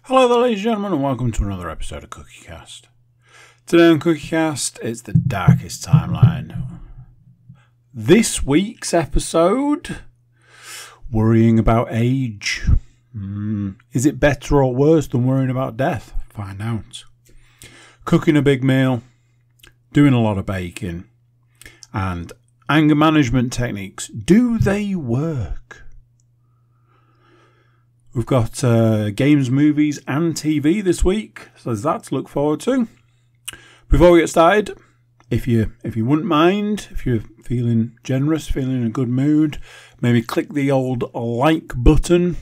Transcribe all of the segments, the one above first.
Hello there, ladies and gentlemen, and welcome to another episode of CookieCast. Today on CookieCast, it's the darkest timeline. This week's episode, worrying about age. Is it better or worse than worrying about death? Find out. Cooking a big meal, doing a lot of baking, and anger management techniques. Do they work? We've got games, movies and TV this week, so there's that to look forward to. Before we get started, if you wouldn't mind, if you're feeling generous, feeling in a good mood, maybe click the old like button.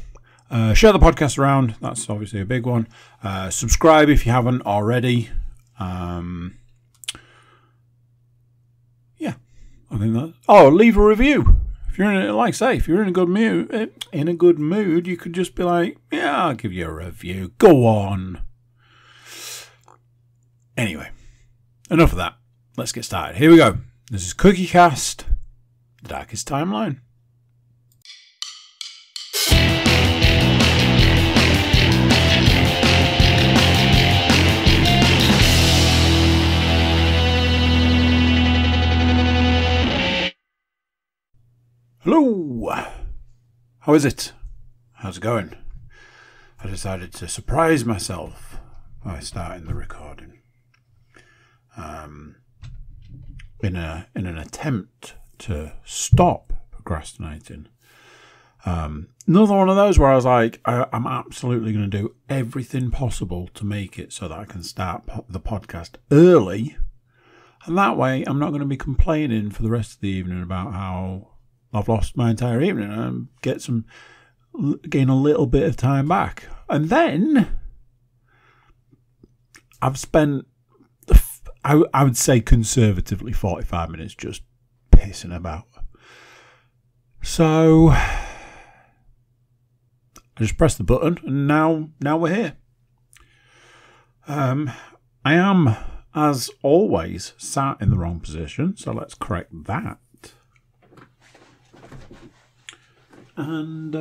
Share the podcast around, that's obviously a big one. Subscribe if you haven't already. Yeah, I think that. Oh, leave a review. If you're in, like I say, if you're in a good mood, you could just be like, yeah, I'll give you a review. Go on. Anyway, enough of that. Let's get started. Here we go. This is CookieCast, the darkest timeline. Hello! How is it? How's it going? I decided to surprise myself by starting the recording. In an attempt to stop procrastinating. Another one of those where I was like, I'm absolutely going to do everything possible to make it so that I can start the podcast early. And that way I'm not going to be complaining for the rest of the evening about how I've lost my entire evening and gain a little bit of time back. And then I've spent, I would say conservatively, 45 minutes just pissing about. So I just pressed the button and now we're here. I am, as always, sat in the wrong position, so let's correct that. And,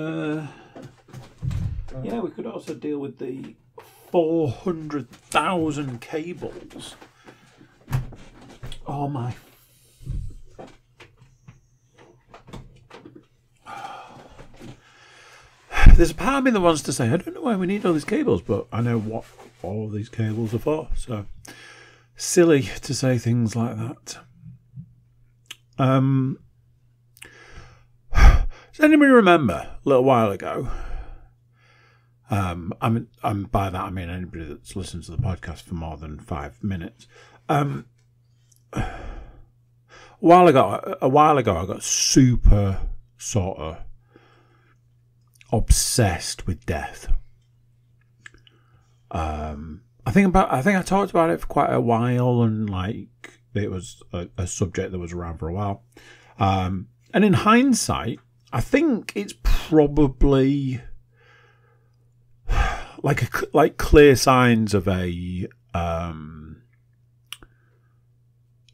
yeah, we could also deal with the 400,000 cables. Oh, my. There's a part of me that wants to say, I don't know why we need all these cables, but I know what all of these cables are for. So, silly to say things like that. Does anybody remember a little while ago? By that I mean anybody that's listened to the podcast for more than 5 minutes. A while ago, I got super sort of obsessed with death. I think I talked about it for quite a while, and like it was a subject that was around for a while. And in hindsight, I think it's probably like clear signs of a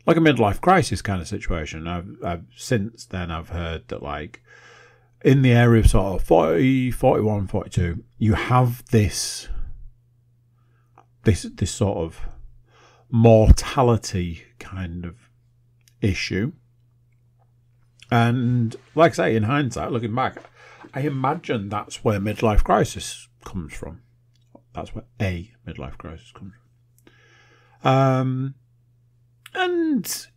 like a midlife crisis kind of situation. I've since then I've heard that like in the area of sort of 40, 41, 42, you have this sort of mortality kind of issue. And like I say, in hindsight, looking back, I imagine that's where midlife crisis comes from. That's where a midlife crisis comes from. And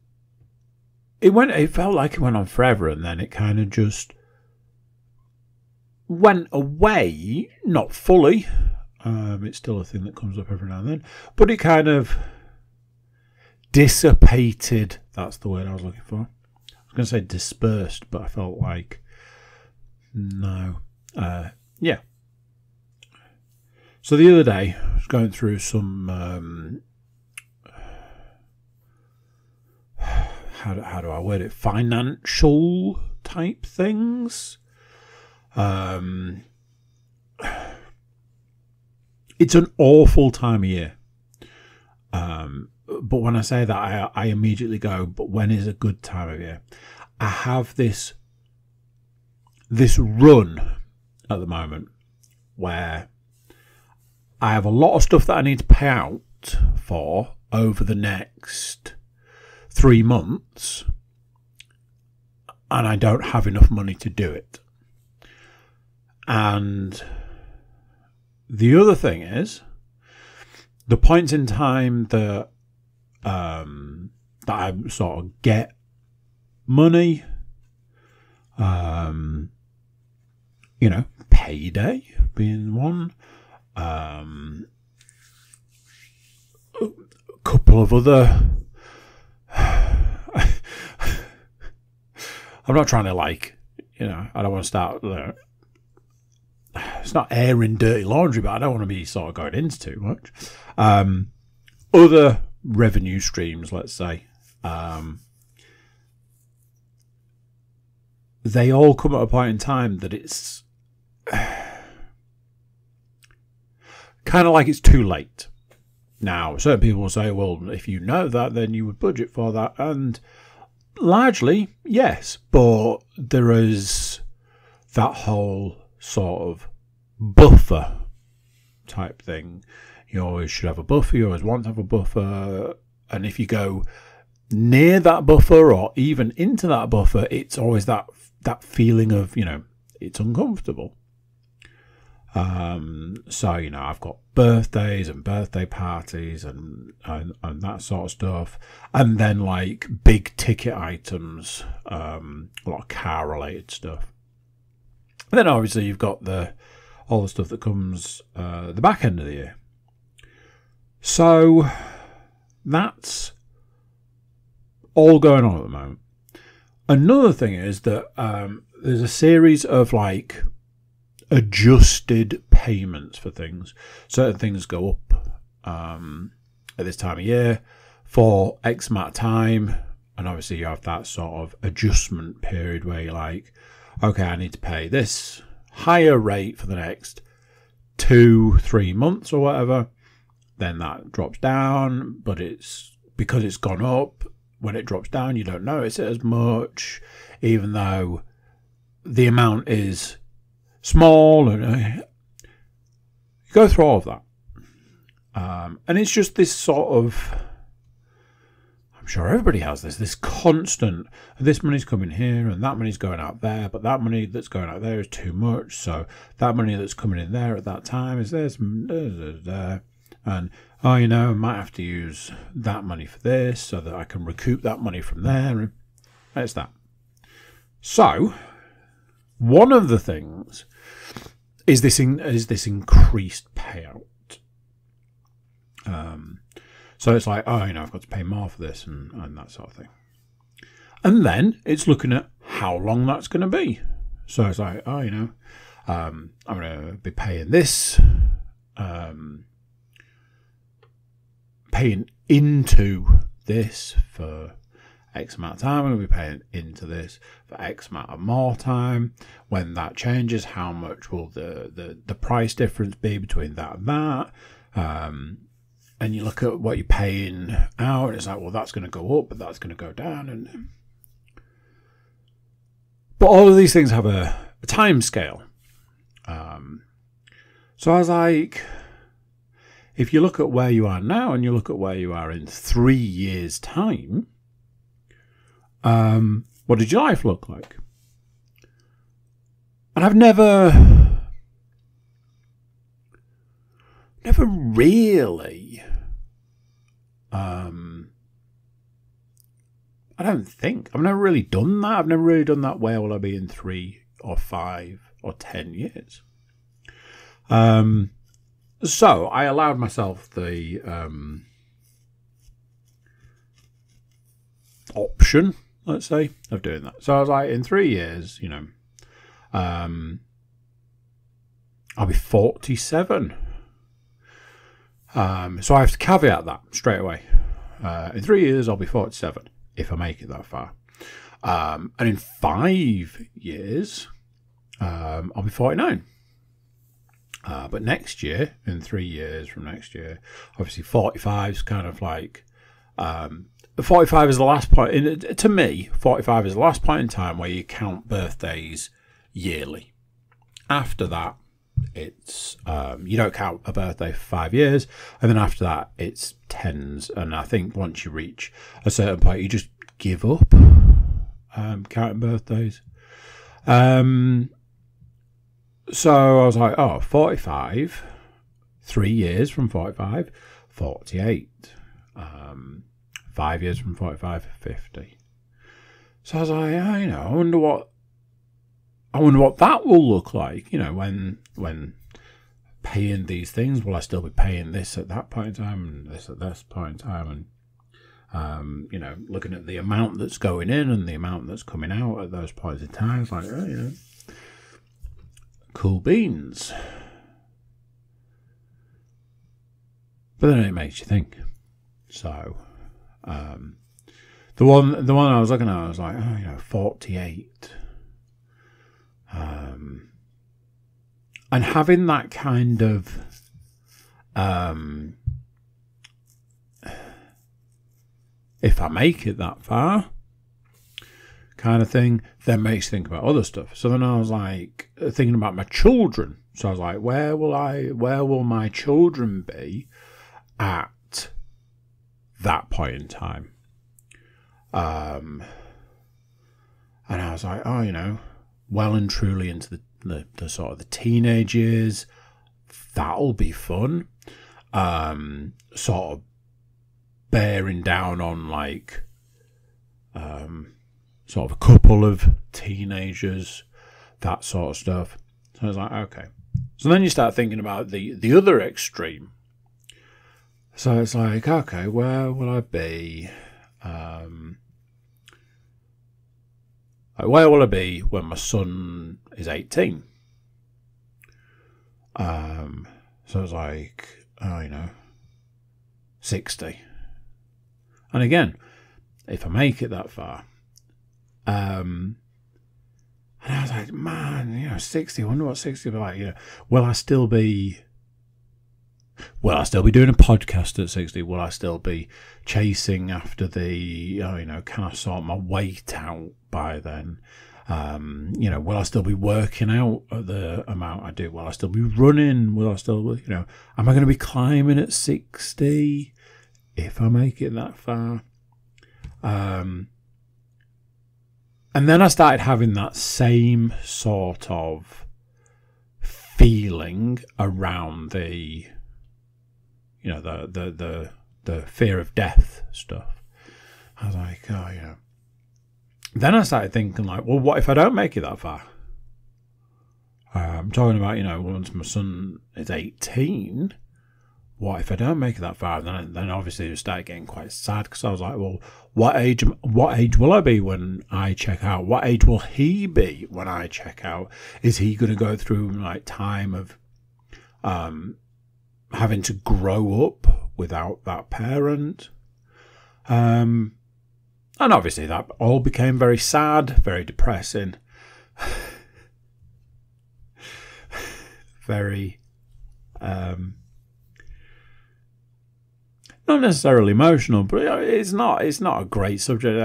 it felt like it went on forever, and then it kind of just went away, not fully. It's still a thing that comes up every now and then, but it kind of dissipated. That's the word I was looking for. I was going to say dispersed, but I felt like no. Yeah. So the other day, I was going through some how do I word it? Financial type things. It's an awful time of year. But when I say that, I immediately go, but when is a good time of year? I have this run at the moment where I have a lot of stuff that I need to pay out for over the next 3 months, and I don't have enough money to do it. And the other thing is, the points in time that that I sort of get money, payday being one, a couple of other. I'm not trying to I don't want to start. It's not airing dirty laundry, but I don't want to be sort of going into too much. Other revenue streams, let's say, they all come at a point in time that it's kind of like it's too late. Now, certain people will say, well, if you know that, then you would budget for that. And largely, yes, but there is that whole sort of buffer type thing. You always should have a buffer. You always want to have a buffer. And if you go near that buffer or even into that buffer, it's always that feeling of, it's uncomfortable. So, I've got birthdays and birthday parties and that sort of stuff. And then like big ticket items, a lot of car related stuff. And then obviously you've got all the stuff that comes the back end of the year. So that's all going on at the moment. Another thing is that there's a series of like adjusted payments for things. Certain things go up at this time of year for X amount of time, and obviously you have that sort of adjustment period where you're like, okay, I need to pay this higher rate for the next 2-3 months or whatever. Then that drops down, but it's because it's gone up. When it drops down, you don't notice it as much, even though the amount is small. And you go through all of that. And it's just this sort of, I'm sure everybody has this constant, this money's coming here and that money's going out there, but that money that's going out there is too much. So that money that's coming in there at that time is this. And, I might have to use that money for this so that I can recoup that money from there. And it's that. So, one of the things is this increased payout. So it's like, I've got to pay more for this and that sort of thing. And then it's looking at how long that's going to be. So it's like, I'm going to be paying this. Paying into this for X amount of time. I'm going to be paying into this for X amount of more time. When that changes, how much will the price difference be between that and that? And you look at what you're paying out, and it's like, well, that's going to go up, but that's going to go down. But all of these things have a time scale. So I was like, if you look at where you are now and you look at where you are in 3 years' time, what did your life look like? And I've never really, I don't think, I've never really done that. I've never really done that. Where will I be in 3 or 5 or 10 years? So I allowed myself the option, let's say, of doing that. So I was like, in 3 years, I'll be 47. So I have to caveat that straight away. In 3 years, I'll be 47 if I make it that far. And in 5 years, I'll be 49. But next year, in 3 years from next year, obviously 45 is kind of like, 45 is the last point, to me, 45 is the last point in time where you count birthdays yearly. After that, it's you don't count a birthday for 5 years, and then after that it's tens. And I think once you reach a certain point, you just give up counting birthdays. So I was like, 45, 3 years from 45, 48. 5 years from 45, 50. So I was like, I wonder what that will look like, when paying these things. Will I still be paying this at that point in time and this at this point in time? And, looking at the amount that's going in and the amount that's coming out at those points in time, it's like, cool beans. But then it makes you think. So, the one I was looking at, I was like, 48. And having that kind of, if I make it that far, kind of thing, then makes you think about other stuff. So then I was like thinking about my children. So I was like, where will my children be at that point in time? And I was like, well and truly into the sort of the teenage years. That'll be fun. Sort of bearing down on like sort of a couple of teenagers, that sort of stuff. So I was like, okay. So then you start thinking about the other extreme. So it's like, okay, where will I be? Where will I be when my son is 18? So it's like, 60. And again, if I make it that far, and I was like, man, 60. I wonder what 60 will be like. Will I still be doing a podcast at 60? Will I still be chasing after can I sort my weight out by then? Will I still be working out at the amount I do? Will I still be running? Will I still, am I going to be climbing at 60 if I make it that far? And then I started having that same sort of feeling around the the fear of death stuff. I was like, Then I started thinking like, well, what if I don't make it that far? I'm talking about, once my son is 18, what if I don't make it that far? Then obviously I started getting quite sad, because I was like, well, what age will I be when I check out? What age will he be when I check out? Is he going to go through like time of having to grow up without that parent? And obviously that all became very sad, very depressing, very not necessarily emotional, but it's not a great subject.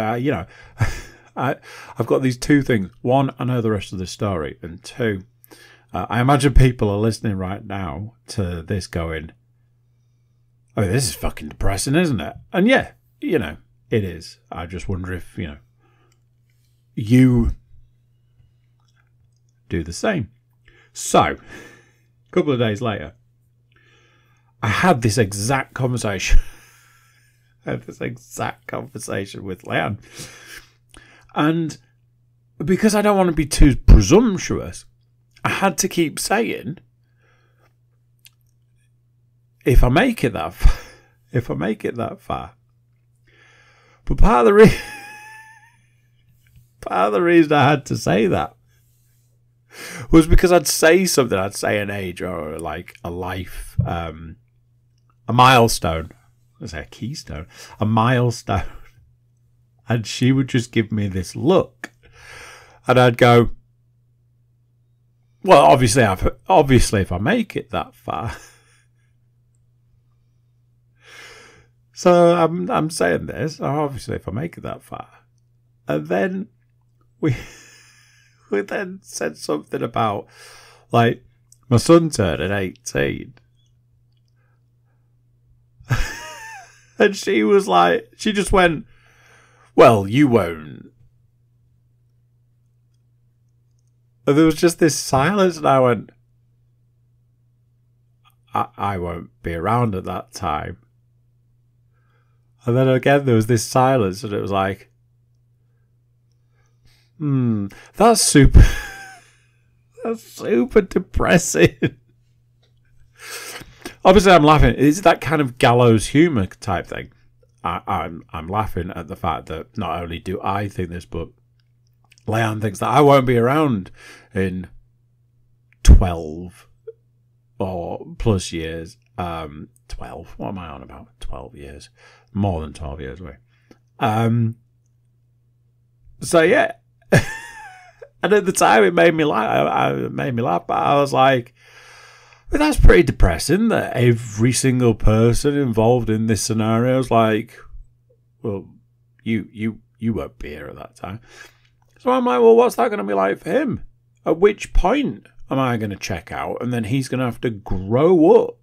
I've got these two things. One, I know the rest of the story, and two, I imagine people are listening right now to this going, this is fucking depressing, isn't it? And yeah, it is. I just wonder if, you do the same. So, a couple of days later, I had this exact conversation. With Leanne. And because I don't want to be too presumptuous, I had to keep saying, if I make it that far. But part of the reason I had to say that was because I'd say something. I'd say an age or like a life, a milestone. Let's say a keystone, a milestone. And she would just give me this look, and I'd go, well, obviously if I make it that far. So I'm saying this, obviously if I make it that far. And then we then said something about like My son turned at 18. And she was like, she just went, well, you won't. And there was just this silence, and I went, I won't be around at that time. And then again, there was this silence, and it was like, that's super, that's super depressing. Obviously, I'm laughing. It's that kind of gallows humour type thing. I'm laughing at the fact that not only do I think this, but Leanne thinks that I won't be around in 12 or plus years. 12. What am I on about? 12 years. More than 12 years away. So, yeah. And at the time, it made me laugh. But I was like, but that's pretty depressing that every single person involved in this scenario is like, well, you won't be here at that time. So I'm like, well, what's that going to be like for him? At which point am I going to check out? And then he's going to have to grow up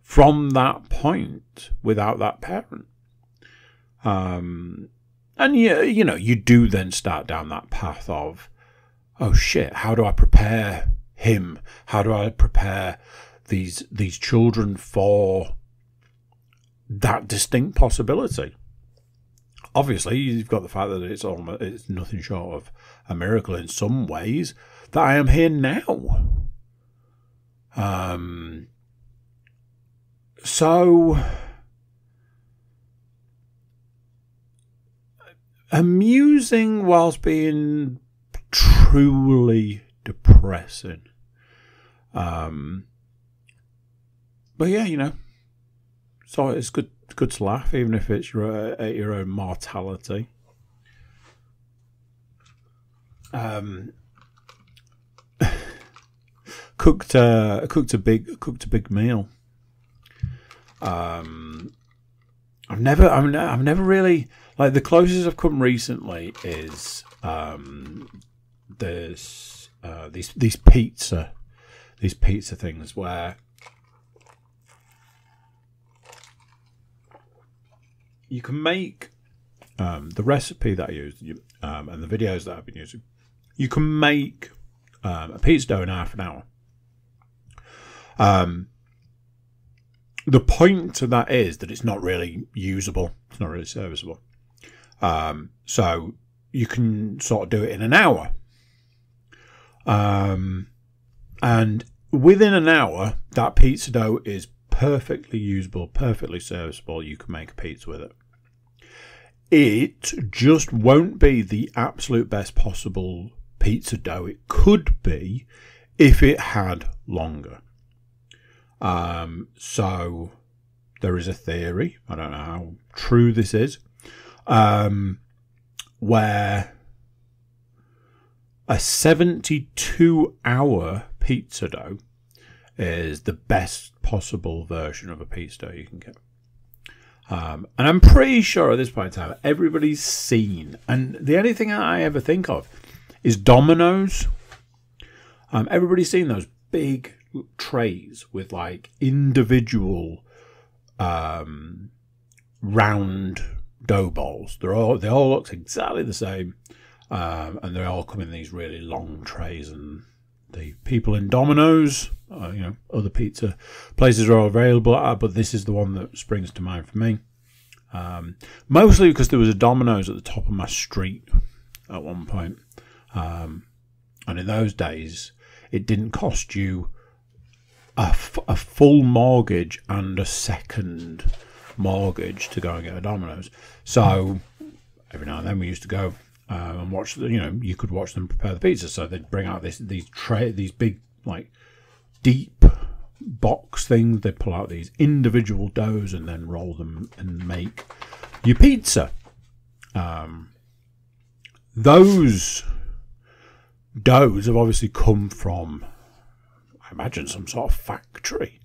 from that point without that parent. And you know, you do then start down that path of, oh shit, how do I prepare him? How do I prepare these children for that distinct possibility? Obviously, you've got the fact that it's nothing short of a miracle in some ways that I am here now. So amusing whilst being truly depressing. But yeah, you know, so it's good to laugh, even if it's at your own mortality. Cooked a big meal. I've never really, like, the closest I've come recently is there's these pizza things where you can make the recipe that I used and the videos that I've been using. You can make a pizza dough in half an hour. The point to that is that it's not really usable. It's not really serviceable. So you can sort of do it in an hour. And within an hour, that pizza dough is perfectly usable, perfectly serviceable. You can make a pizza with it. It just won't be the absolute best possible pizza dough it could be if it had longer. So there is a theory, I don't know how true this is, where a 72-hour pizza dough is the best possible version of a pizza dough you can get. And I'm pretty sure at this point in time, everybody's seen, and the only thing I ever think of is Domino's. Everybody's seen those big trays with like individual round dough balls. They all look exactly the same, and they all come in these really long trays. And the people in Domino's, you know, other pizza places are all available, but this is the one that springs to mind for me. Mostly because there was a Domino's at the top of my street at one point, and in those days, it didn't cost you a full mortgage and a second mortgage to go and get a Domino's. So every now and then we used to go and watch. You could watch them prepare the pizza. So they'd bring out these big, like, deep box things. They'd pull out these individual doughs and then roll them and make your pizza. Those doughs have obviously come from, I imagine, some sort of factory.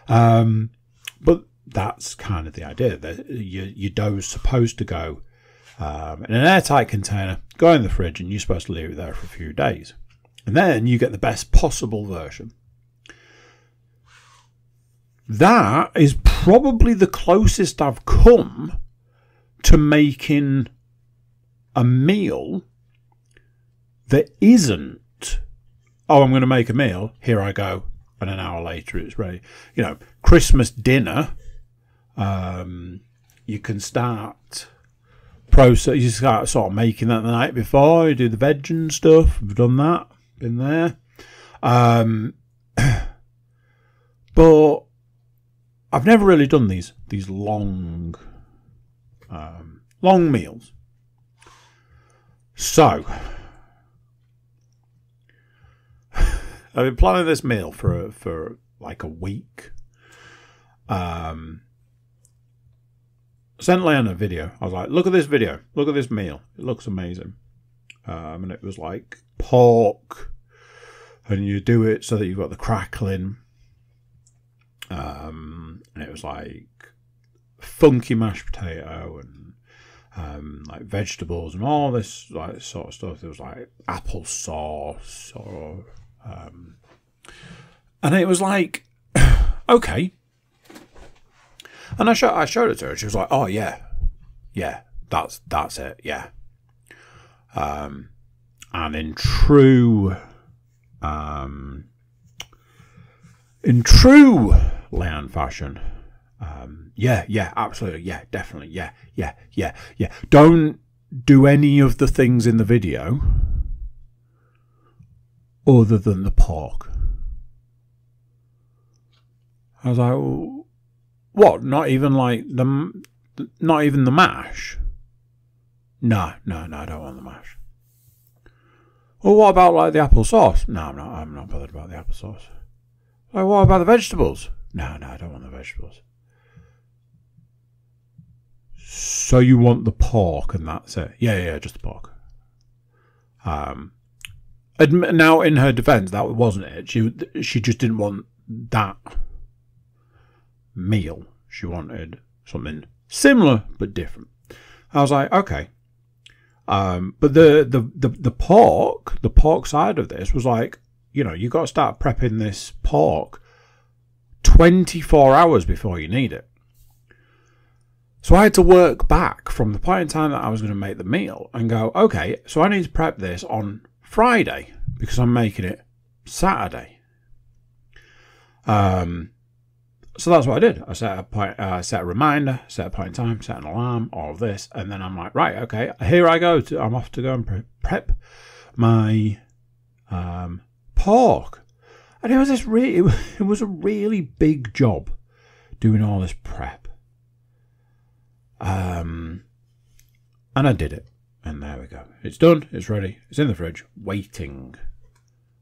But that's kind of the idea. That your dough's supposed to go in an airtight container, go in the fridge, and you're supposed to leave it there for a few days. And then you get the best possible version. that is probably the closest I've come to making a meal that isn't, oh, I'm going to make a meal, here I go, and an hour later it's ready. You know, Christmas dinner, you can start you start sort of making that the night before. You do the veg and stuff. I've done that, been there. But I've never really done these long meals. So I've been planning this meal for like a week. Sent Leanne a video. I was like, look at this video. Look at this meal. It looks amazing. And it was like pork. And you do it so that you've got the crackling. And it was like funky mashed potato and like vegetables and all this like sort of stuff. It was like apple sauce or and it was like okay. And I showed it to her. She was like, "Oh yeah, that's it, yeah." And in true Leanne fashion, yeah, absolutely, yeah, definitely, yeah. Don't do any of the things in the video other than the pork. I was like, well, what? Not even the mash? No, I don't want the mash. Well, what about like the apple sauce? No, I'm not bothered about the apple sauce. Like, what about the vegetables? No, I don't want the vegetables. So you want the pork and that's it? Yeah, just the pork. Now, in her defence, that wasn't it. She just didn't want that meal. She wanted something similar but different. I was like, okay. But the pork side of this was like, you know, you got to start prepping this pork 24 hours before you need it. So I had to work back from the point in time that I was going to make the meal and go, okay, so I need to prep this on Friday because I'm making it Saturday. So that's what I did. I set a reminder, set a point in time, set an alarm, all of this, and then I'm like, right, okay, here I go. I'm off to go and prep my pork. And it was a really big job doing all this prep. And I did it. And there we go. It's done. It's ready. It's in the fridge, waiting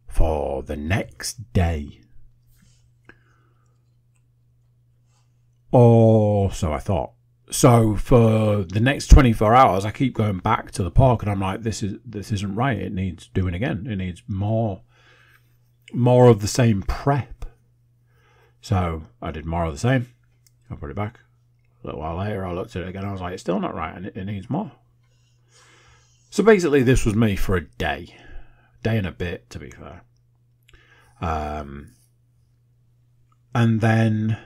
for the next day. Or so I thought. So for the next 24 hours, I keep going back to the pork, and I'm like, this isn't right. It needs doing again. It needs more of the same prep. So I did more of the same. I put it back. A little while later, I looked at it again. I was like, it's still not right, and it needs more. So basically, this was me for a day and a bit, to be fair. And then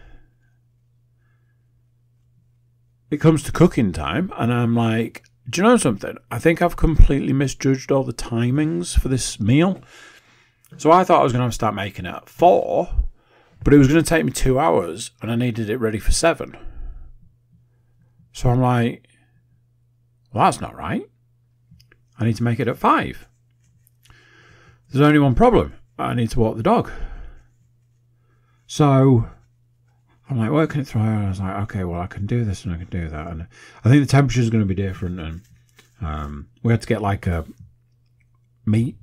it comes to cooking time, and I'm like, do you know something? I think I've completely misjudged all the timings for this meal. So I thought I was going to start making it at 4, but it was going to take me 2 hours, and I needed it ready for 7. So I'm like, well, that's not right. I need to make it at 5. There's only one problem. I need to walk the dog. So I'm like, working it through, and I was like, okay, well, I can do this and I can do that. And I think the temperature is going to be different. And we had to get like a meat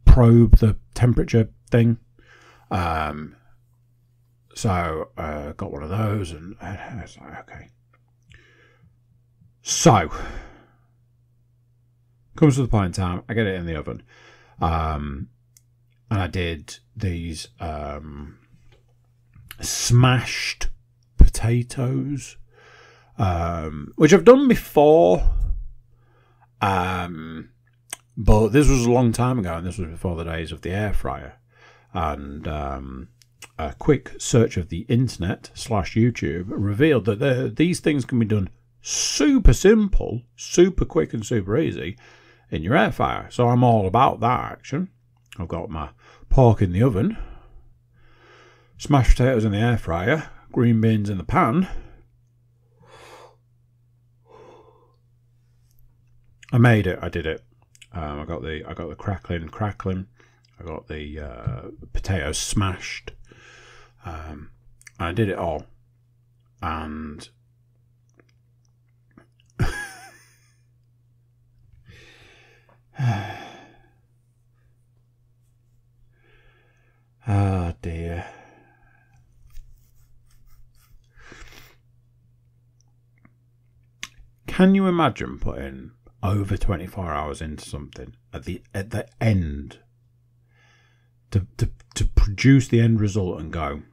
probe, the temperature thing. So I got one of those, and I was like, okay. So comes to the point in time, I get it in the oven. And I did these smashed potatoes, which I've done before, but this was a long time ago, and this was before the days of the air fryer. And a quick search of the internet / YouTube revealed that these things can be done super simple, super quick and super easy in your air fryer. So I'm all about that action. I've got my pork in the oven, smashed potatoes in the air fryer, green beans in the pan. I made it. I did it. I got the crackling. I got the potatoes smashed. I did it all, and oh dear. Can you imagine putting over 24 hours into something at the end to produce the end result and go,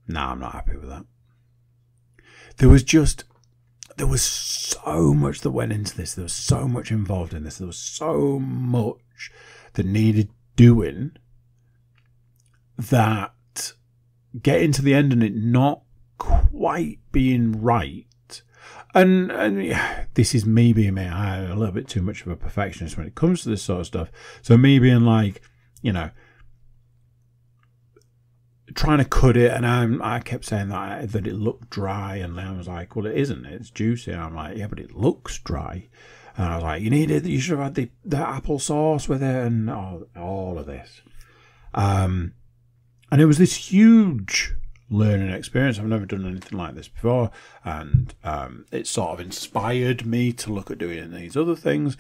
nah, I'm not happy with that? There was so much that went into this. There was so much involved in this. There was so much that needed doing that getting to the end and it not quite being right. And yeah, this is me being me. I'm a little bit too much of a perfectionist when it comes to this sort of stuff. So me being like, trying to cut it, and I kept saying that it looked dry, and I was like, well, it isn't. It's juicy. And I'm like, yeah, but it looks dry. And I was like, you should have had the apple sauce with it, and all of this. And it was this huge learning experience. I've never done anything like this before, and it sort of inspired me to look at doing these other things.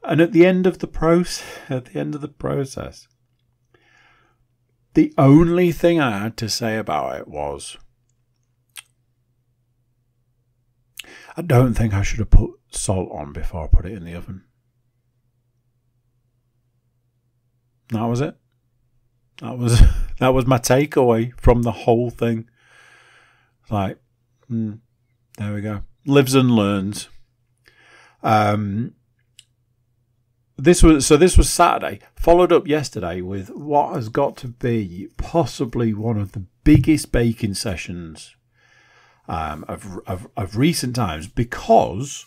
And at the end of the process, the only thing I had to say about it was, I don't think I should have put salt on before I put it in the oven. That was it. That was my takeaway from the whole thing. It's like, there we go. Lives and learns. This was Saturday, followed up yesterday with what has got to be possibly one of the biggest baking sessions of recent times, because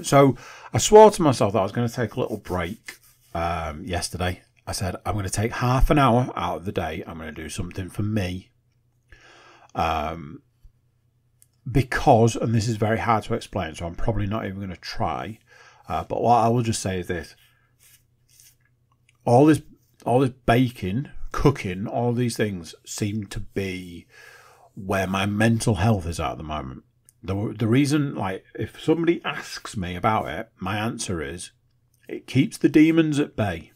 so I swore to myself that I was going to take a little break yesterday. I said, I'm going to take half an hour out of the day. I'm going to do something for me. Because, and this is very hard to explain, so I'm probably not even going to try. But what I will just say is this. All this baking, cooking, all these things seem to be where my mental health is at the moment. The reason, like, if somebody asks me about it, my answer is, it keeps the demons at bay.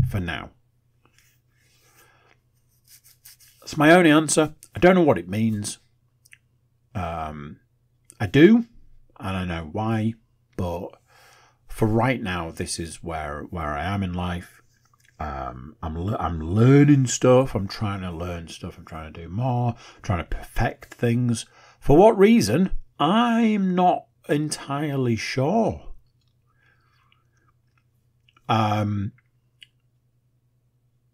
For now. That's my only answer. I don't know what it means. I do, and I know why, but for right now, this is where I am in life. I'm learning stuff. I'm trying to learn stuff. I'm trying to do more. I'm trying to perfect things. For what reason? I'm not entirely sure. I'm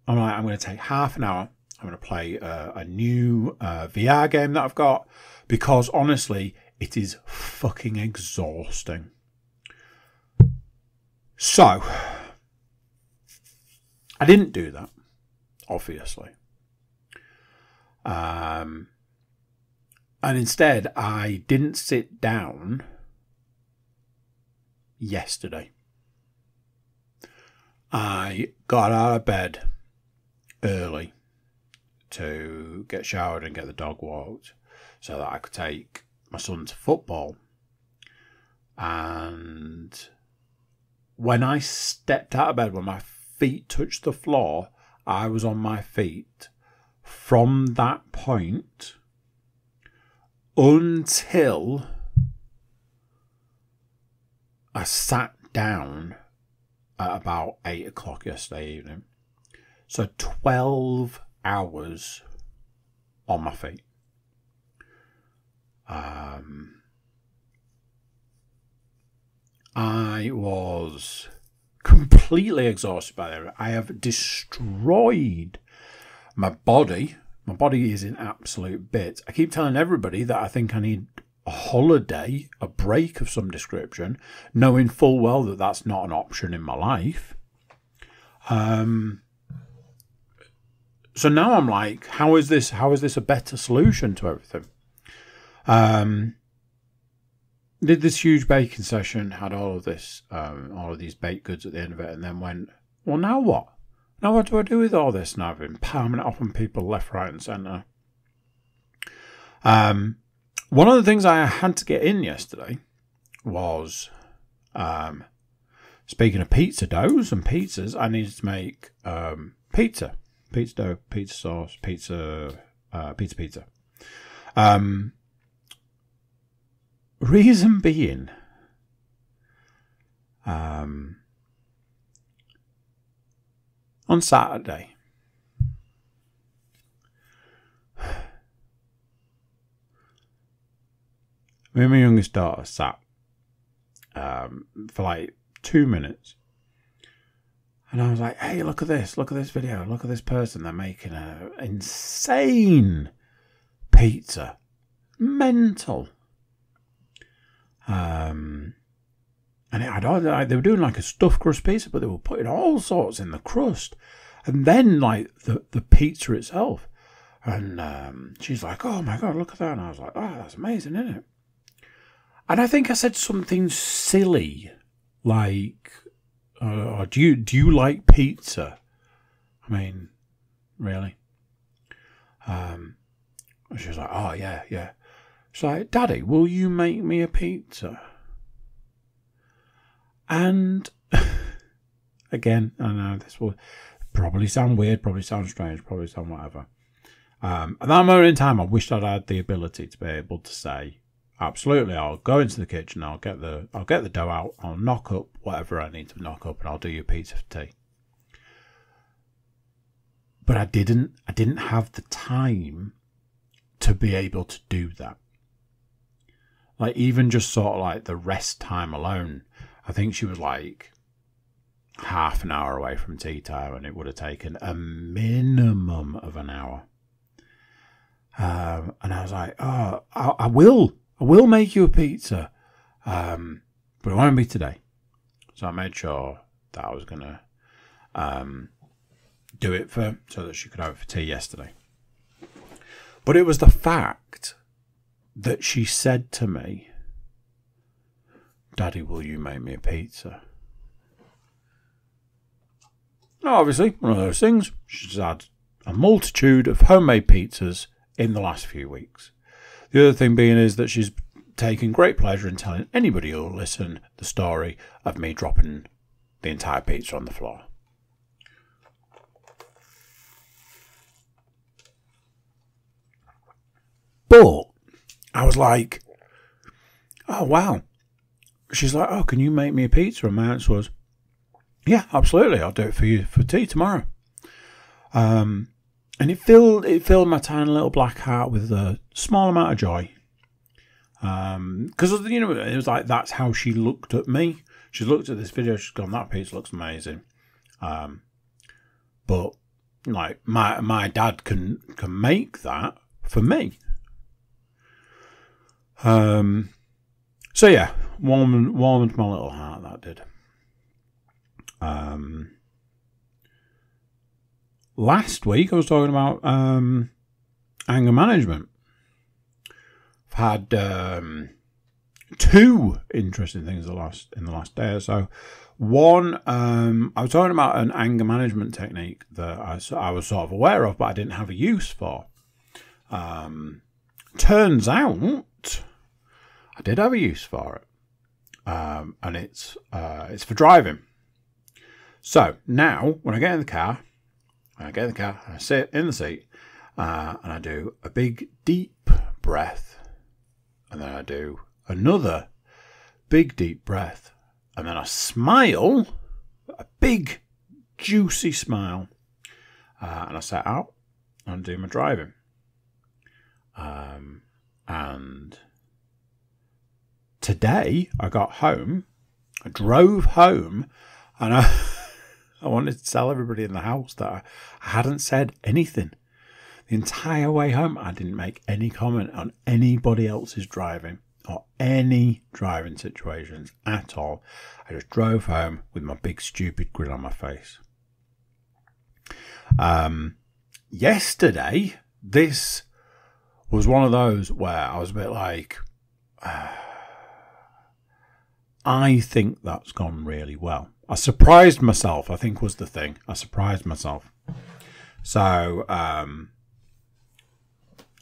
going to take half an hour. I'm going to play a new VR game that I've got, because honestly, it is fucking exhausting. So, I didn't do that, obviously. And instead, I didn't sit down yesterday. I got out of bed early to get showered and get the dog walked so that I could take my son to football. And when I stepped out of bed, when my feet touched the floor, I was on my feet from that point until I sat down at about 8 o'clock yesterday evening. So 12 hours on my feet. I was completely exhausted by it. I have destroyed my body. My body is in absolute bits. I keep telling everybody that I think I need a holiday, a break of some description, knowing full well that that's not an option in my life. So now I'm like, how is this a better solution to everything? Did this huge baking session, had all of these baked goods at the end of it, and then went, well, now what? Now what do I do with all this? Now I've been palming it off on people left, right, and centre. One of the things I had to get in yesterday was, speaking of pizza doughs and pizzas, I needed to make pizza dough, pizza sauce, pizza. Reason being, on Saturday, me and my youngest daughter sat for like 2 minutes, and I was like, hey, look at this video, look at this person, they're making an insane pizza, mental. And they were doing like a stuffed crust pizza, but they were putting all sorts in the crust, and then like the pizza itself. And she's like, "Oh my god, look at that!" And I was like, "Oh, that's amazing, isn't it?" And I think I said something silly like, "Do you like pizza?" I mean, really? She was like, "Oh yeah." She's like, "Daddy, will you make me a pizza?" And again, I know this will probably sound weird, probably sound strange, probably sound whatever. At that moment in time, I wished I'd had the ability to be able to say, absolutely, I'll go into the kitchen, I'll get the dough out, I'll knock up whatever I need to knock up, and I'll do you pizza for tea. But I didn't have the time to be able to do that. Like, even just sort of like the rest time alone, I think she was like half an hour away from tea time, and it would have taken a minimum of an hour. And I was like, oh, I will make you a pizza, but it won't be today. So I made sure that I was going to do it so that she could have it for tea yesterday. But it was the fact that she said to me, "Daddy, will you make me a pizza?" Now, obviously, one of those things, she's had a multitude of homemade pizzas in the last few weeks. The other thing being is that she's taken great pleasure in telling anybody who'll listen the story of me dropping the entire pizza on the floor. But I was like, oh, wow. She's like, oh, can you make me a pizza? And my answer was, yeah, absolutely. I'll do it for you for tea tomorrow. And it filled my tiny little black heart with a small amount of joy. Because, you know, it was like, that's how she looked at me. She looked at this video, she's gone, that pizza looks amazing. But, like, my dad can make that for me. So yeah, warmed my little heart, that did. Last week I was talking about anger management. I've had two interesting things in the last day or so. One, I was talking about an anger management technique that I was sort of aware of, but I didn't have a use for. Turns out I did have a use for it, and it's for driving. So now, when I get in the car, I sit in the seat, and I do a big deep breath, and then I do another big deep breath, and then I smile, a big juicy smile, and I set out and do my driving. And today I got home, I drove home, And I wanted to tell everybody in the house that I hadn't said anything. The entire way home, I didn't make any comment on anybody else's driving or any driving situations at all. I just drove home with my big stupid grin on my face. Yesterday, this was one of those where I was a bit like, I think that's gone really well. I surprised myself, I think was the thing. I surprised myself. So,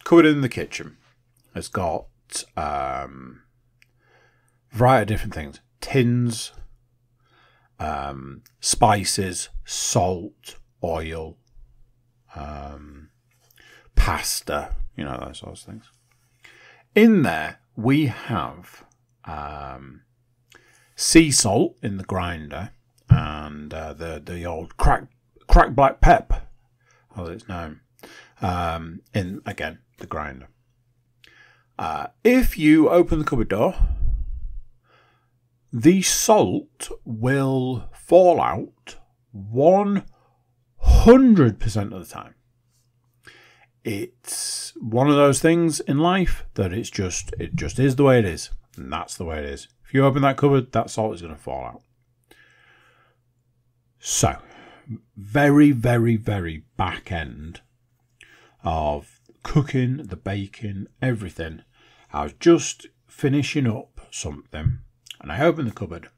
cupboard in the kitchen has got a variety of different things. Tins, spices, salt, oil, pasta, you know, those sorts of things. In there, we have sea salt in the grinder and the old crack black pep, as it's known, in, again, the grinder. If you open the cupboard door, the salt will fall out 100% of the time. It's one of those things in life that it just is the way it is, and that's the way it is. If you open that cupboard, that salt is going to fall out. So, very, very, very back end of cooking, the baking, everything. I was just finishing up something, and I opened the cupboard,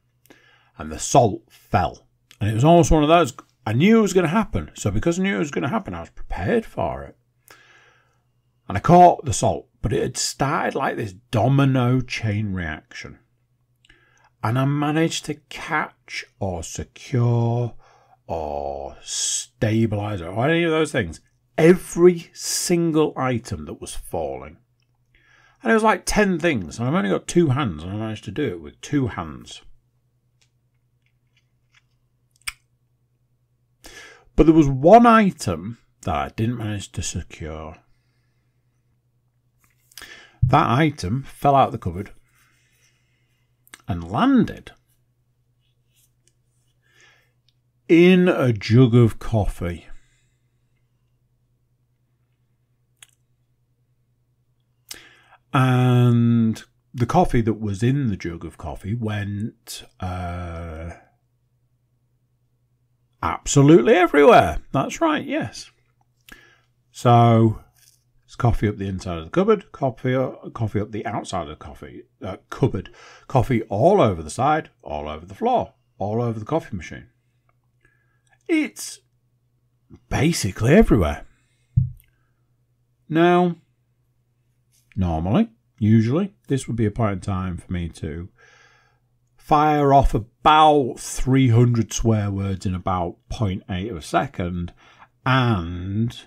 and the salt fell. And it was almost one of those, I knew it was going to happen. So because I knew it was going to happen, I was prepared for it. And I caught the salt, but it had started like this domino chain reaction. And I managed to catch or secure or stabilize or any of those things every single item that was falling. And it was like 10 things. And I've only got 2 hands, and I managed to do it with 2 hands. But there was one item that I didn't manage to secure. That item fell out of the cupboard and landed in a jug of coffee. And the coffee that was in the jug of coffee went absolutely everywhere. That's right, yes. So it's coffee up the inside of the cupboard, coffee up the outside of the cupboard, coffee all over the side, all over the floor, all over the coffee machine. It's basically everywhere. Now, usually, this would be a point in time for me to fire off about 300 swear words in about 0.8 of a second and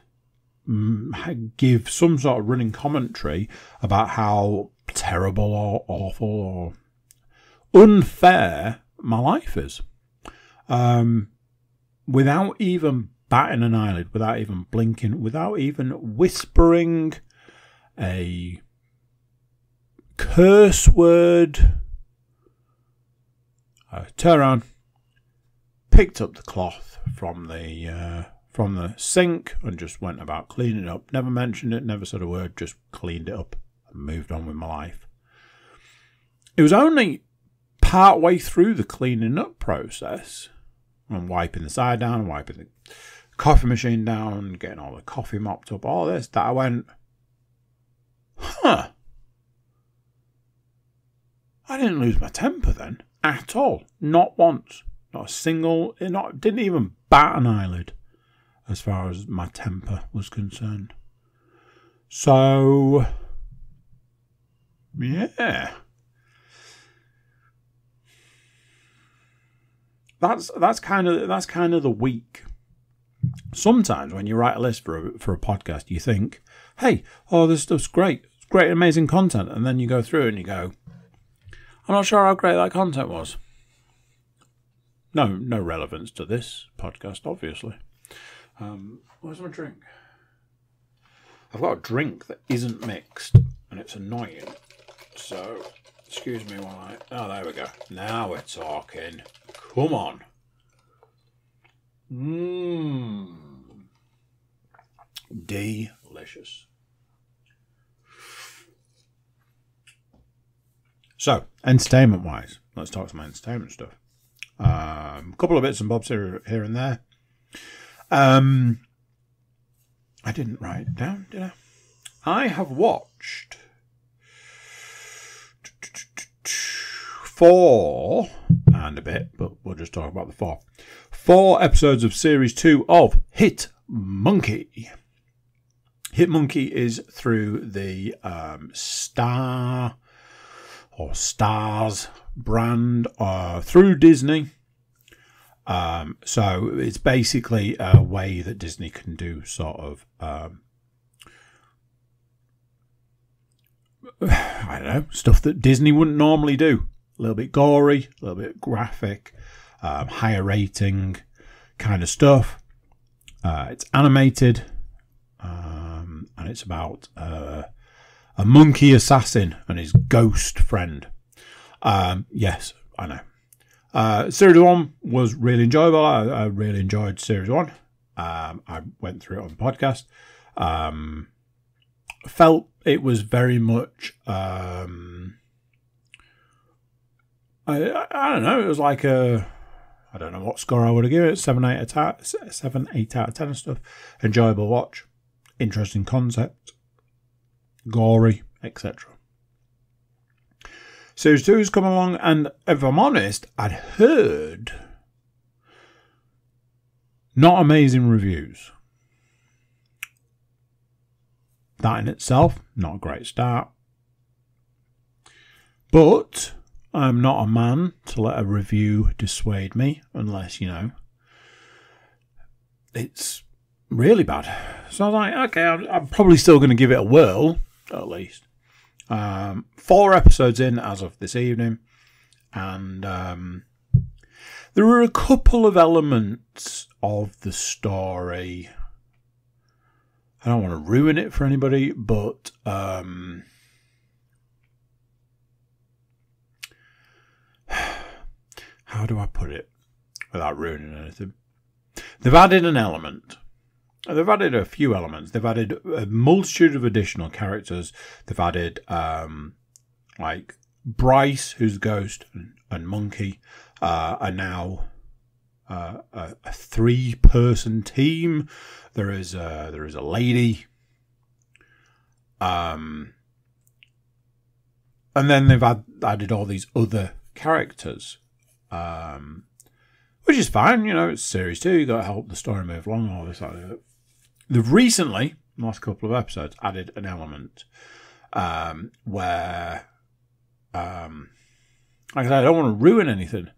give some sort of running commentary about how terrible or awful or unfair my life is. Without even batting an eyelid, without even blinking, without even whispering a curse word. I turned around, picked up the cloth from the sink and just went about cleaning it up. Never mentioned it, never said a word, just cleaned it up and moved on with my life. It was only part way through the cleaning up process, and wiping the side down, wiping the coffee machine down, getting all the coffee mopped up, all this, that I went, I didn't lose my temper then at all. Not once. Not a single, didn't even bat an eyelid as far as my temper was concerned. So, yeah. That's kind of the week. Sometimes when you write a list for a podcast, you think, hey, this stuff's great. It's great, amazing content. And then you go through it and you go, I'm not sure how great that content was. No relevance to this podcast, obviously. Where's my drink? I've got a drink that isn't mixed, and it's annoying. So, excuse me while oh, there we go. Now we're talking. Come on. Delicious. So, entertainment-wise, let's talk some entertainment stuff. A couple of bits and bobs here and there. I didn't write it down, did I? I have watched 4 and a bit, but we'll just talk about the 4 episodes of Series 2 of Hit Monkey. Hit Monkey is through the Stars brand through Disney. So it's basically a way that Disney can do sort of I don't know, stuff that Disney wouldn't normally do. A little bit gory, a little bit graphic, higher rating kind of stuff. It's animated, and it's about a monkey assassin and his ghost friend. Yes, I know. Series 1 was really enjoyable. I really enjoyed Series 1. I went through it on the podcast. Felt it was very much I don't know, it was like I don't know what score I would have given it, 7, 8 out of 10 and stuff. Enjoyable watch, interesting concept, gory, etc. Series 2 has come along, and if I'm honest, I'd heard not amazing reviews. That in itself, not a great start. But I'm not a man to let a review dissuade me, unless, it's really bad. So I was like, okay, I'm probably still going to give it a whirl, at least. 4 episodes in as of this evening, and there are a couple of elements of the story. I don't want to ruin it for anybody, but how do I put it without ruining anything? They've added an element. They've added a few elements. They've added a multitude of additional characters. They've added like Bryce, who's Ghost, and Monkey, are now a 3-person team. There is a lady, and then they've added all these other characters, which is fine. It's Series 2. You got to help the story move along. All this. They've recently, last couple of episodes, added an element where, like I said, I don't want to ruin anything,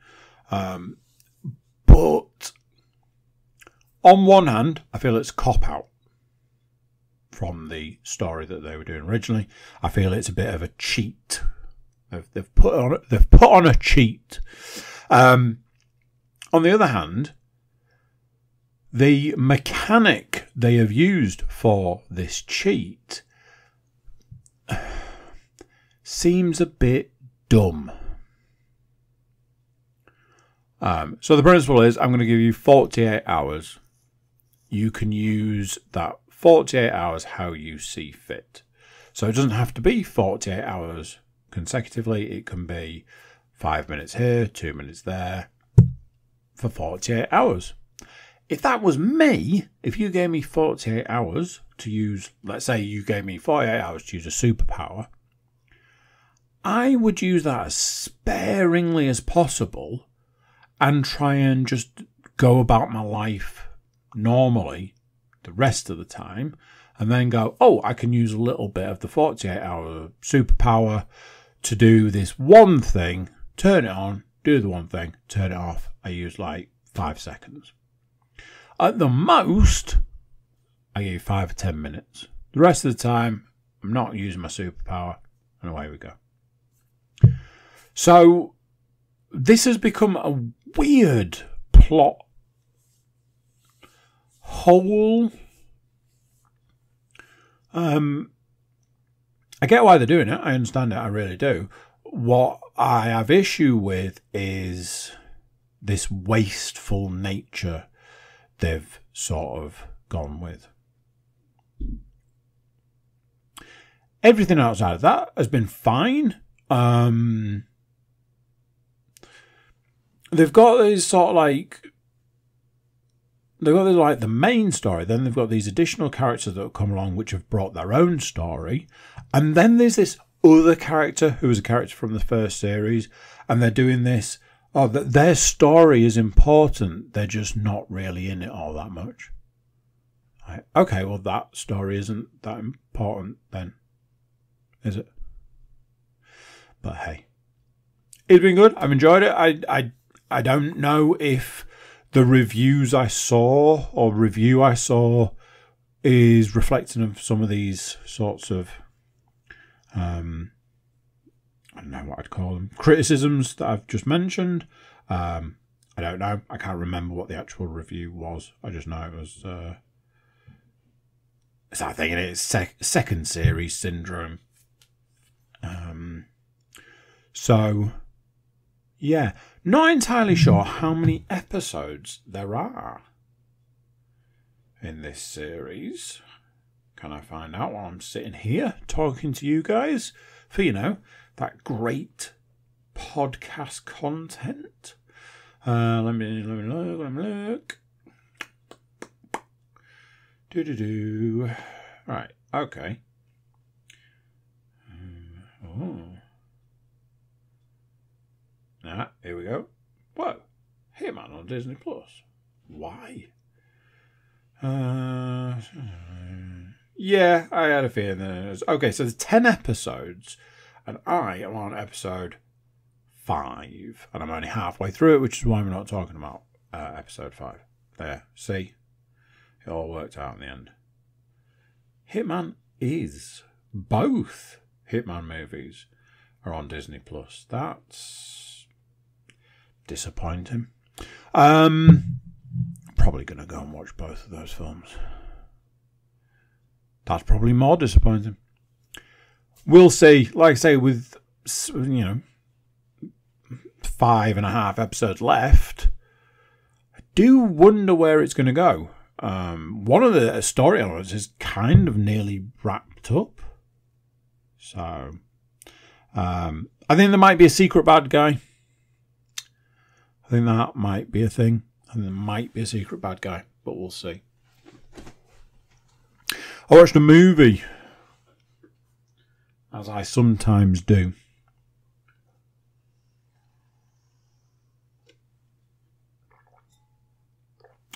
but on one hand, I feel it's cop-out from the story that they were doing originally. I feel it's a bit of a cheat. They've put on a cheat. On the other hand, the mechanic they have used for this cheat seems a bit dumb. So the principle is, I'm going to give you 48 hours. You can use that 48 hours how you see fit. So it doesn't have to be 48 hours consecutively. It can be 5 minutes here, 2 minutes there, for 48 hours. If that was me, if you gave me 48 hours to use, let's say you gave me 48 hours to use a superpower, I would use that as sparingly as possible and try and just go about my life normally the rest of the time, and then go, oh, I can use a little bit of the 48-hour superpower to do this one thing, turn it on, do the one thing, turn it off. I use like 5 seconds. At the most, I give you 5 or 10 minutes. The rest of the time, I'm not using my superpower, and away we go. So, this has become a weird plot hole. I get why they're doing it. I understand it. I really do. What I have issue with is this wasteful nature they've sort of gone with. Everything outside of that has been fine. They've got these sort of like... They've got like the main story. Then they've got these additional characters that have come along which have brought their own story. And then there's this other character who was a character from the first series. And they're doing this. Oh, their story is important. They're just not really in it all that much. Right. Okay, well, that story isn't that important then, is it? But hey, it's been good. I've enjoyed it. I don't know if the review I saw is reflecting of some of these sorts of, I don't know what I'd call them, criticisms that I've just mentioned. I don't know. I can't remember what the actual review was. I just know it was, it's that thing, it's second series syndrome. So, yeah. Not entirely sure how many episodes there are in this series. Can I find out while I'm sitting here talking to you guys for, you know, that great podcast content? Let me look. Right, okay. Here we go. Whoa, Hitman on Disney Plus. Why? Yeah, I had a feeling that it was. Okay, so there's 10 episodes, and I am on episode 5, and I'm only halfway through it, which is why we're not talking about episode 5. There, see? It all worked out in the end. Hitman is. Both Hitman movies are on Disney Plus. That's disappointing. Probably going to go and watch both of those films. That's probably more disappointing. We'll see. Like I say, with, you know, 5.5 episodes left, I do wonder where it's going to go. One of the story elements is kind of nearly wrapped up. So, I think there might be a secret bad guy. I think that might be a thing. And there might be a secret bad guy, but we'll see. I watched a movie, as I sometimes do.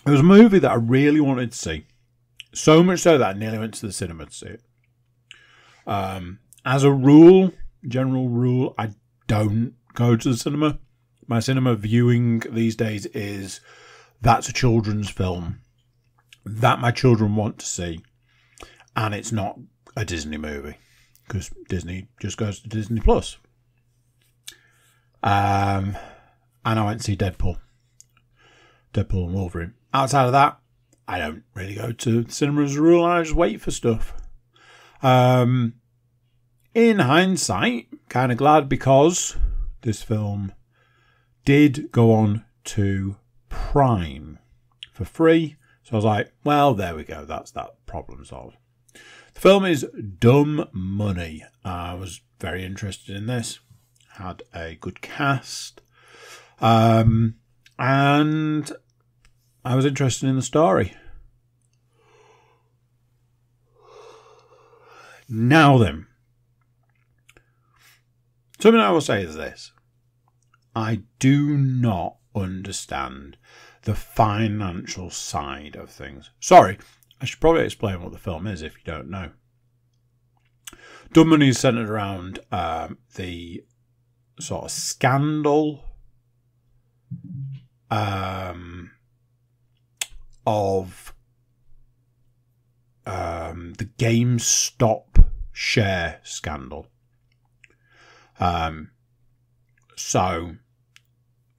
It was a movie that I really wanted to see. So much so that I nearly went to the cinema to see it. As a rule, general rule, I don't go to the cinema. My cinema viewing these days is, that's a children's film that my children want to see, and it's not a Disney movie, because Disney just goes to Disney Plus. And I went to see Deadpool and Wolverine. Outside of that, I don't really go to the cinema as a rule, and I just wait for stuff. In hindsight, kind of glad, because this film did go on to Prime for free. So I was like, well, there we go. That's that problem solved. The film is Dumb Money. I was very interested in this. Had a good cast. And I was interested in the story. Now then. Something I will say is this. I do not understand the financial side of things. Sorry, I should probably explain what the film is if you don't know. Dumb Money is centered around the sort of scandal of the GameStop share scandal. So,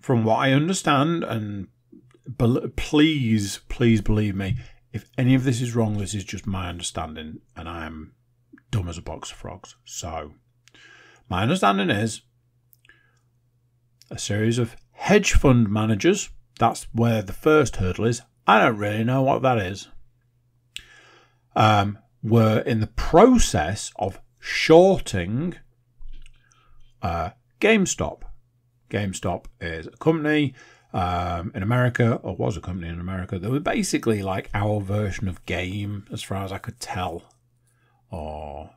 from what I understand, and please believe me, if any of this is wrong, this is just my understanding, and I am dumb as a box of frogs. So, my understanding is a series of hedge fund managers, that's where the first hurdle is. I don't really know what that is, were in the process of shorting GameStop. GameStop is a company in America, or was a company in America, that was basically like our version of Game, as far as I could tell, or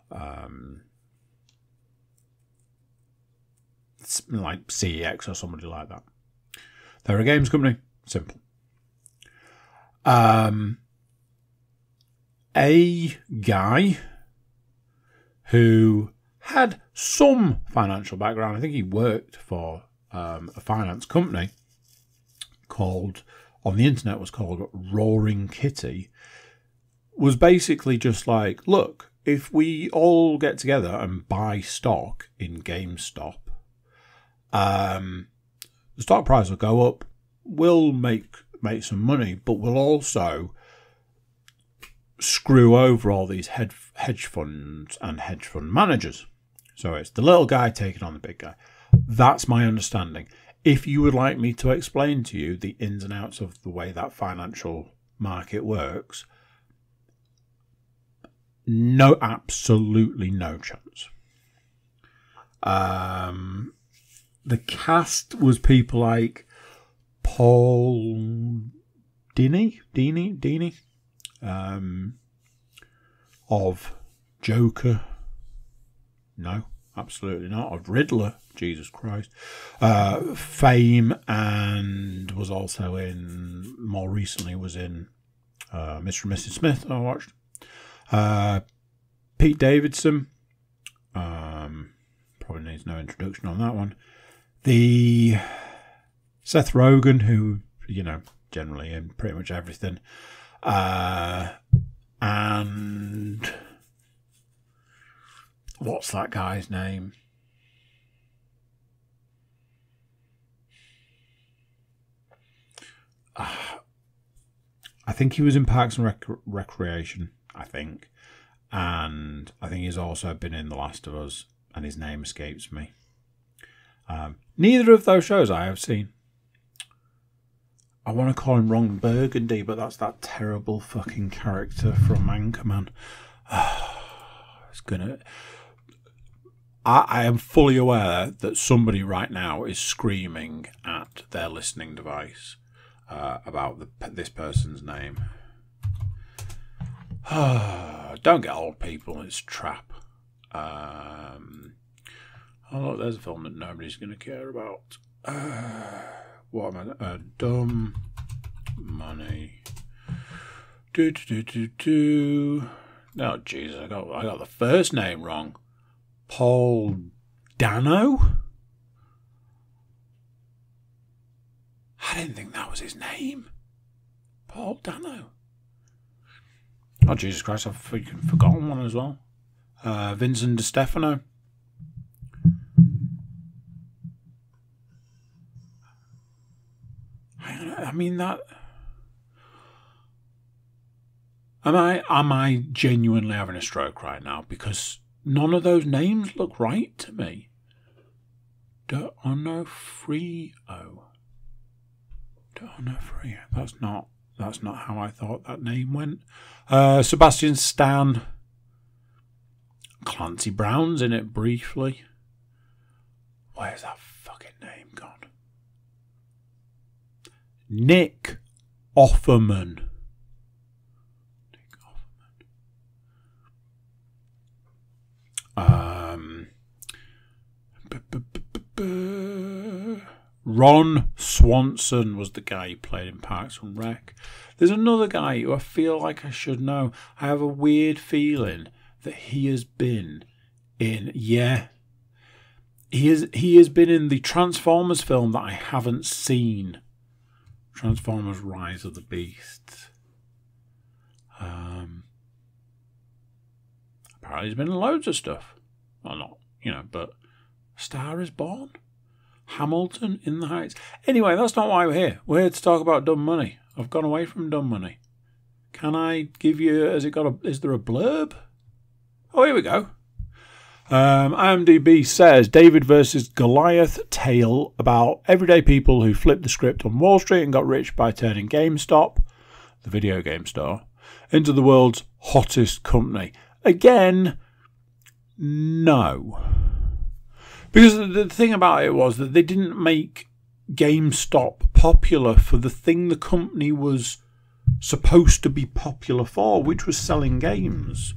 like CEX or somebody like that. They're a games company. Simple. A guy who had some financial background, I think he worked for a finance company called, on the internet was called Roaring Kitty, was basically just like, look, if we all get together and buy stock in GameStop, the stock price will go up, we'll make some money, but we'll also screw over all these hedge funds and hedge fund managers. So it's the little guy taking on the big guy. That's my understanding. If you would like me to explain to you the ins and outs of the way that financial market works, no, absolutely no chance. The cast was people like Paul Dini, of Joker. No, absolutely not. Of Riddler, Jesus Christ. Fame, and was also in, more recently was in Mr. and Mrs. Smith, I watched. Pete Davidson, probably needs no introduction on that one. The Seth Rogen, who, you know, generally in pretty much everything. And what's that guy's name? I think he was in Parks and Recreation, I think. And I think he's also been in The Last of Us, and his name escapes me. Neither of those shows I have seen. I want to call him Ron Burgundy, but that's that terrible fucking character from Anchorman. It's gonna... I am fully aware that somebody right now is screaming at their listening device about this person's name. Don't get old people, it's trap. Oh look, there's a film that nobody's going to care about. What am I? Dumb Money. Oh Jesus, I got the first name wrong. Paul Dano? I didn't think that was his name. Paul Dano. Oh Jesus Christ, I've forgotten one as well. Vincent DiStefano. I mean that. Am I genuinely having a stroke right now? Because none of those names look right to me. D'Onofrio. That's not how I thought that name went. Sebastian Stan. Clancy Brown's in it briefly. Where's that fucking name gone? Nick Offerman. Ron Swanson was the guy who played in Parks and Rec. There's another guy who I feel like I should know. I have a weird feeling that he has been in... Yeah. He has been in the Transformers film that I haven't seen. Transformers Rise of the Beasts. Apparently he's been in loads of stuff. Well, not, you know, but Star is Born? Hamilton, In the Heights. Anyway, that's not why we're here. We're here to talk about Dumb Money. I've gone away from Dumb Money. Can I give you... is there a blurb? Oh, here we go. IMDb says David versus Goliath tale about everyday people who flipped the script on Wall Street and got rich by turning GameStop. the video game store, into the world's hottest company? Again, no. Because the thing about it was that they didn't make GameStop popular for the thing the company was supposed to be popular for, which was selling games.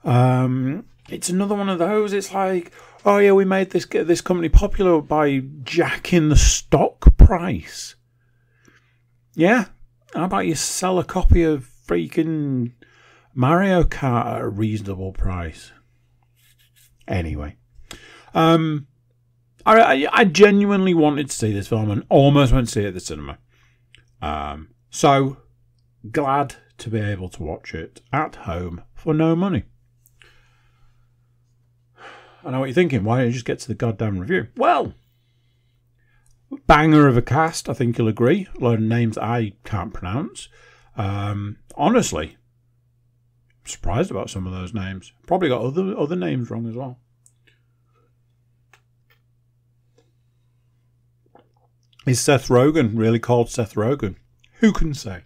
It's another one of those. It's like, oh yeah, we made this company popular by jacking the stock price. Yeah? How about you sell a copy of freaking Mario Kart at a reasonable price? Anyway. I genuinely wanted to see this film and almost went to see it at the cinema. So, glad to be able to watch it at home for no money. I know what you're thinking. Why don't you just get to the goddamn review? Well, banger of a cast, I think you'll agree. A lot of names I can't pronounce. Honestly, I'm surprised about some of those names. Probably got other names wrong as well. Is Seth Rogen really called Seth Rogen? Who can say?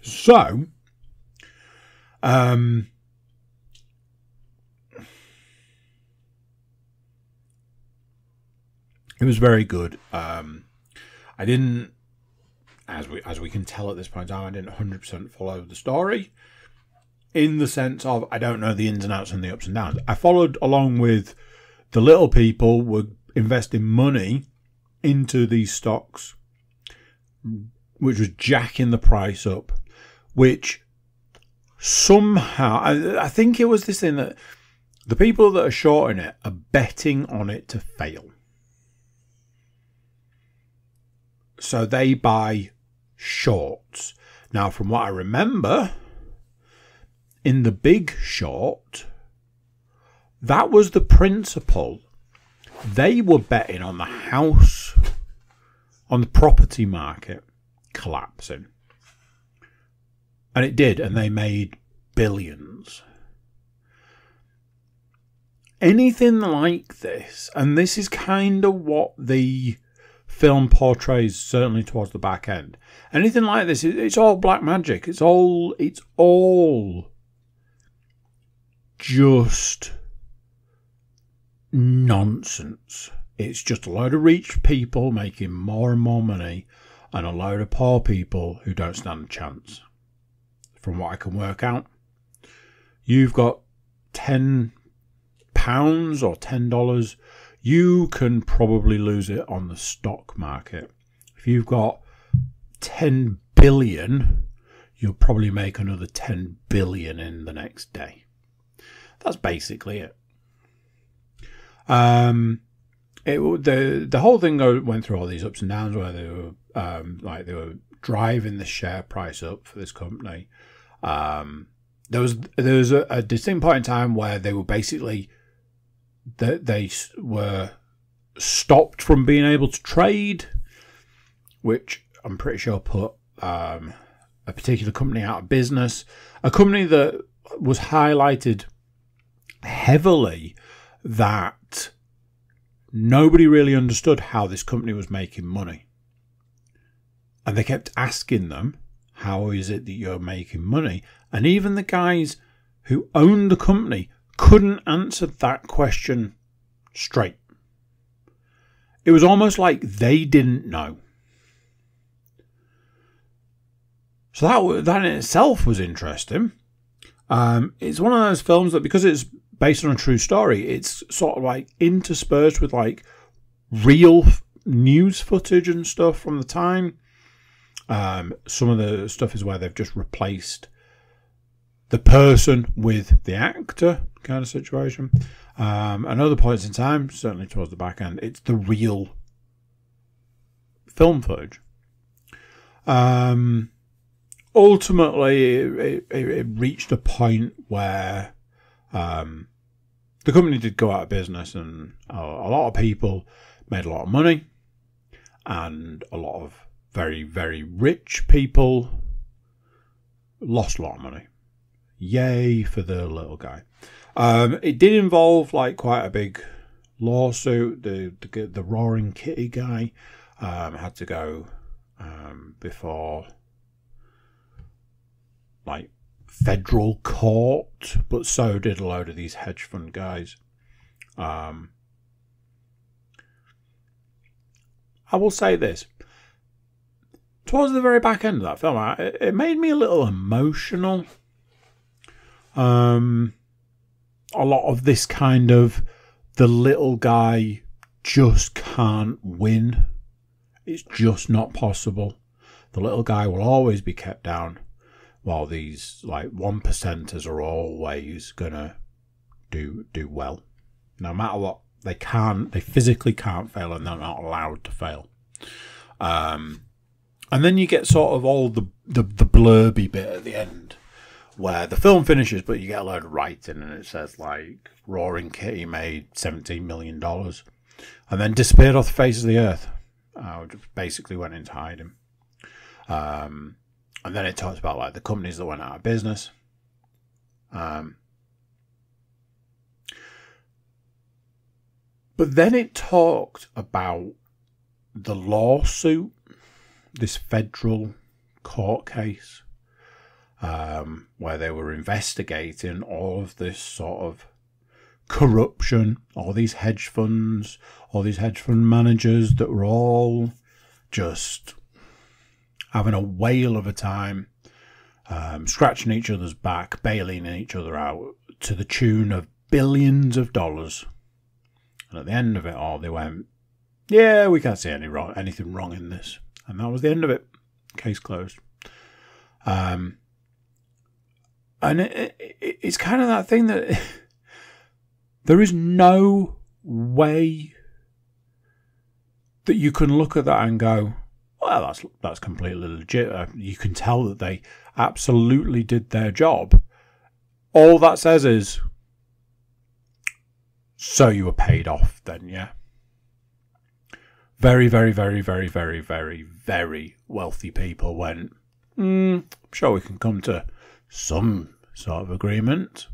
So, it was very good. I didn't, as we can tell at this point in time, I didn't 100% follow the story. In the sense of, I don't know the ins and outs and the ups and downs. I followed along with the little people were investing money into these stocks, which was jacking the price up, which somehow, I think it was this thing that the people that are shorting it are betting on it to fail. So they buy shorts. Now, from what I remember, in the Big Short, that was the principle. They were betting on the house, on the property market collapsing. And it did, and they made billions. Anything like this, and this is kind of what the film portrays, certainly towards the back end. Anything like this, it's all black magic. It's all just nonsense. It's just a load of rich people making more and more money and a load of poor people who don't stand a chance. From what I can work out, you've got £10 or $10, you can probably lose it on the stock market. If you've got 10 billion, you'll probably make another 10 billion in the next day. That's basically it. The whole thing went through all these ups and downs where they were they were driving the share price up for this company. There was a distinct point in time where they were basically they were stopped from being able to trade, which I'm pretty sure put a particular company out of business. A company that was highlighted heavily that nobody really understood how this company was making money. And they kept asking them, how is it that you're making money? And even the guys who owned the company couldn't answer that question straight. It was almost like they didn't know. So that in itself was interesting. It's one of those films that, because it's based on a true story, it's sort of like interspersed with like real news footage and stuff from the time. Some of the stuff is where they've just replaced the person with the actor kind of situation. And other points in time, certainly towards the back end, it's the real film footage. Ultimately, it reached a point where the company did go out of business, and a lot of people made a lot of money, and a lot of very, very rich people lost a lot of money. Yay for the little guy. It did involve like quite a big lawsuit. The Roaring Kitty guy had to go before like federal court, but so did a load of these hedge fund guys. I will say this. Towards the very back end of that film, it made me a little emotional. A lot of this kind of the little guy just can't win. It's just not possible. The little guy will always be kept down, while these like 1%ers are always gonna do well. No matter what, they physically can't fail, and they're not allowed to fail. And then you get sort of all the blurby bit at the end, where the film finishes, but you get a load of writing, and it says like Roaring Kitty made $17 million, and then disappeared off the face of the earth. Basically went into hiding. And then it talks about like the companies that went out of business. But then it talked about the lawsuit, this federal court case, where they were investigating all of this sort of corruption, all these hedge funds, all these hedge fund managers that were all just having a whale of a time, scratching each other's back, bailing each other out to the tune of billions of dollars. And at the end of it all, they went, yeah, we can't see anything wrong in this. And that was the end of it. Case closed. And it's kind of that thing that there is no way that you can look at that and go, well, that's completely legit. You can tell that they absolutely did their job. All that says is, so you were paid off then, yeah? Very, very, very, very, very, very, very wealthy people went, I'm sure we can come to some sort of agreement.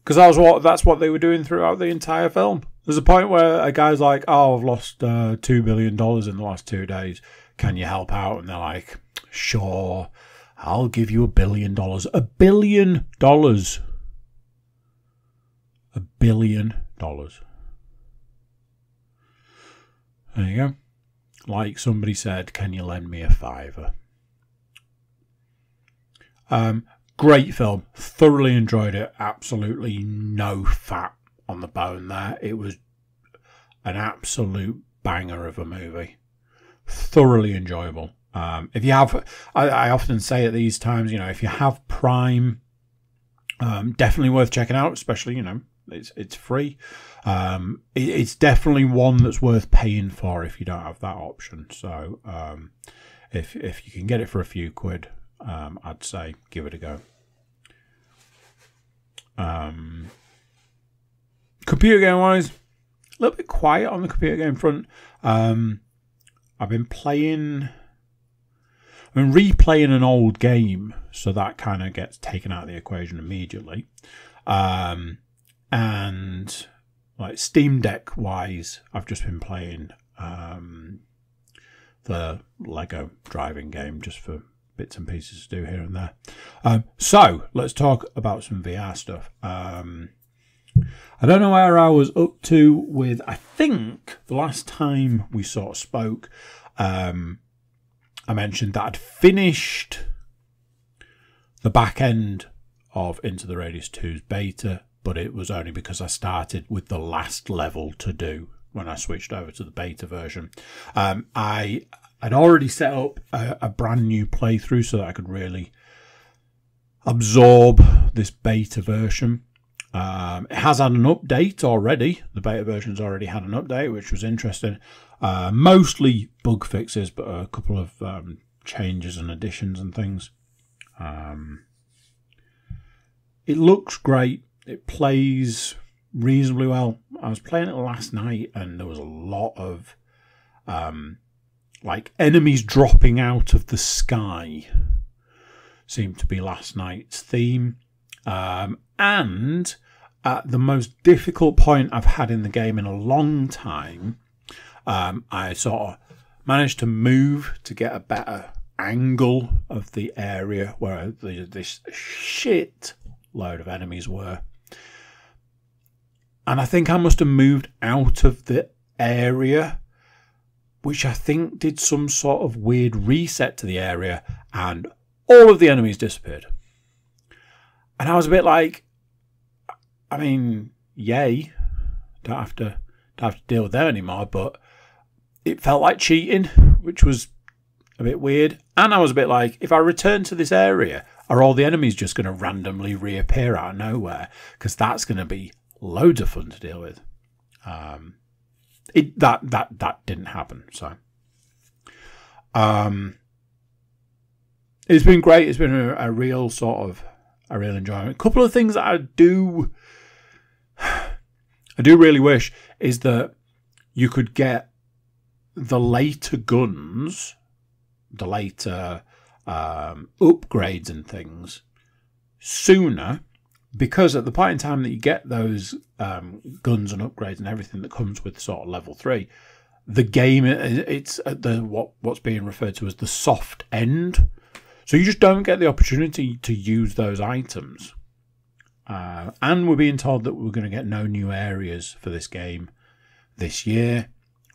Because that's what they were doing throughout the entire film. There's a point where a guy's like, oh, I've lost $2 billion in the last 2 days. Can you help out? And they're like, sure, I'll give you $1 billion. $1 billion. $1 billion. There you go. Like somebody said, can you lend me a $5? Great film. Thoroughly enjoyed it. Absolutely no fat on the bone there. It was an absolute banger of a movie. Thoroughly enjoyable. If you have, I often say at these times, if you have Prime, definitely worth checking out, especially, it's free. It's definitely one that's worth paying for if you don't have that option. So if you can get it for a few quid, I'd say give it a go. Computer game wise, a little bit quiet on the computer game front. I've been replaying an old game, so that kind of gets taken out of the equation immediately. And like Steam Deck wise, I've just been playing the Lego driving game just for bits and pieces to do here and there. So let's talk about some VR stuff. I don't know where I was up to with, I think the last time we sort of spoke, I mentioned that I'd finished the back end of Into the Radius 2's beta, but it was only because I started with the last level to do when I switched over to the beta version. I'd already set up a brand new playthrough so that I could really absorb this beta version. It has had an update already. The beta version's already had an update, which was interesting. Mostly bug fixes, but a couple of changes and additions and things. It looks great. It plays reasonably well. I was playing it last night and there was a lot of like enemies dropping out of the sky. Seemed to be last night's theme. And at the most difficult point I've had in the game in a long time, I sort of managed to move to get a better angle of the area where this shit load of enemies were. And I think I must have moved out of the area, which I think did some sort of weird reset to the area, and all of the enemies disappeared. And I was a bit like, I mean, yay, don't have to deal with them anymore, but it felt like cheating, which was a bit weird. And I was a bit like, if I return to this area, are all the enemies just going to randomly reappear out of nowhere? Because that's going to be loads of fun to deal with. That didn't happen. So it's been great. It's been a real enjoyment. A couple of things that I do really wish is that you could get the later guns, the later upgrades and things sooner, because at the point in time that you get those guns and upgrades and everything that comes with sort of level 3, the game, it's at what's being referred to as the soft end. So you just don't get the opportunity to use those items. And we're being told that we're going to get no new areas for this game this year,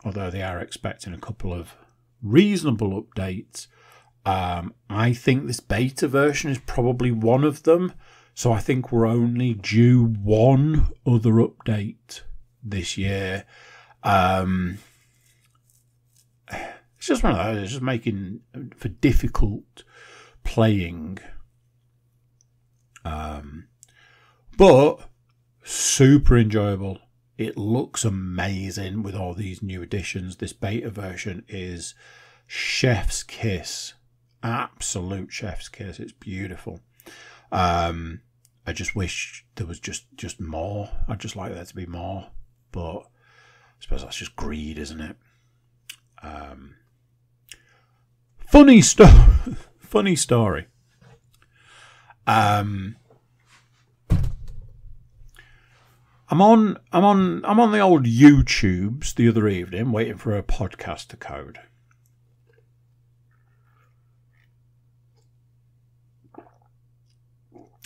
although they are expecting a couple of reasonable updates. I think this beta version is probably one of them. So I think we're only due one other update this year. It's just one of those. It's just making for difficult playing. But super enjoyable. It looks amazing with all these new additions. This beta version is chef's kiss. Absolute chef's kiss. It's beautiful. I just wish there was just more. I'd just like there to be more. But I suppose that's just greed, isn't it? Funny story. I'm on the old YouTubes the other evening waiting for a podcast to code.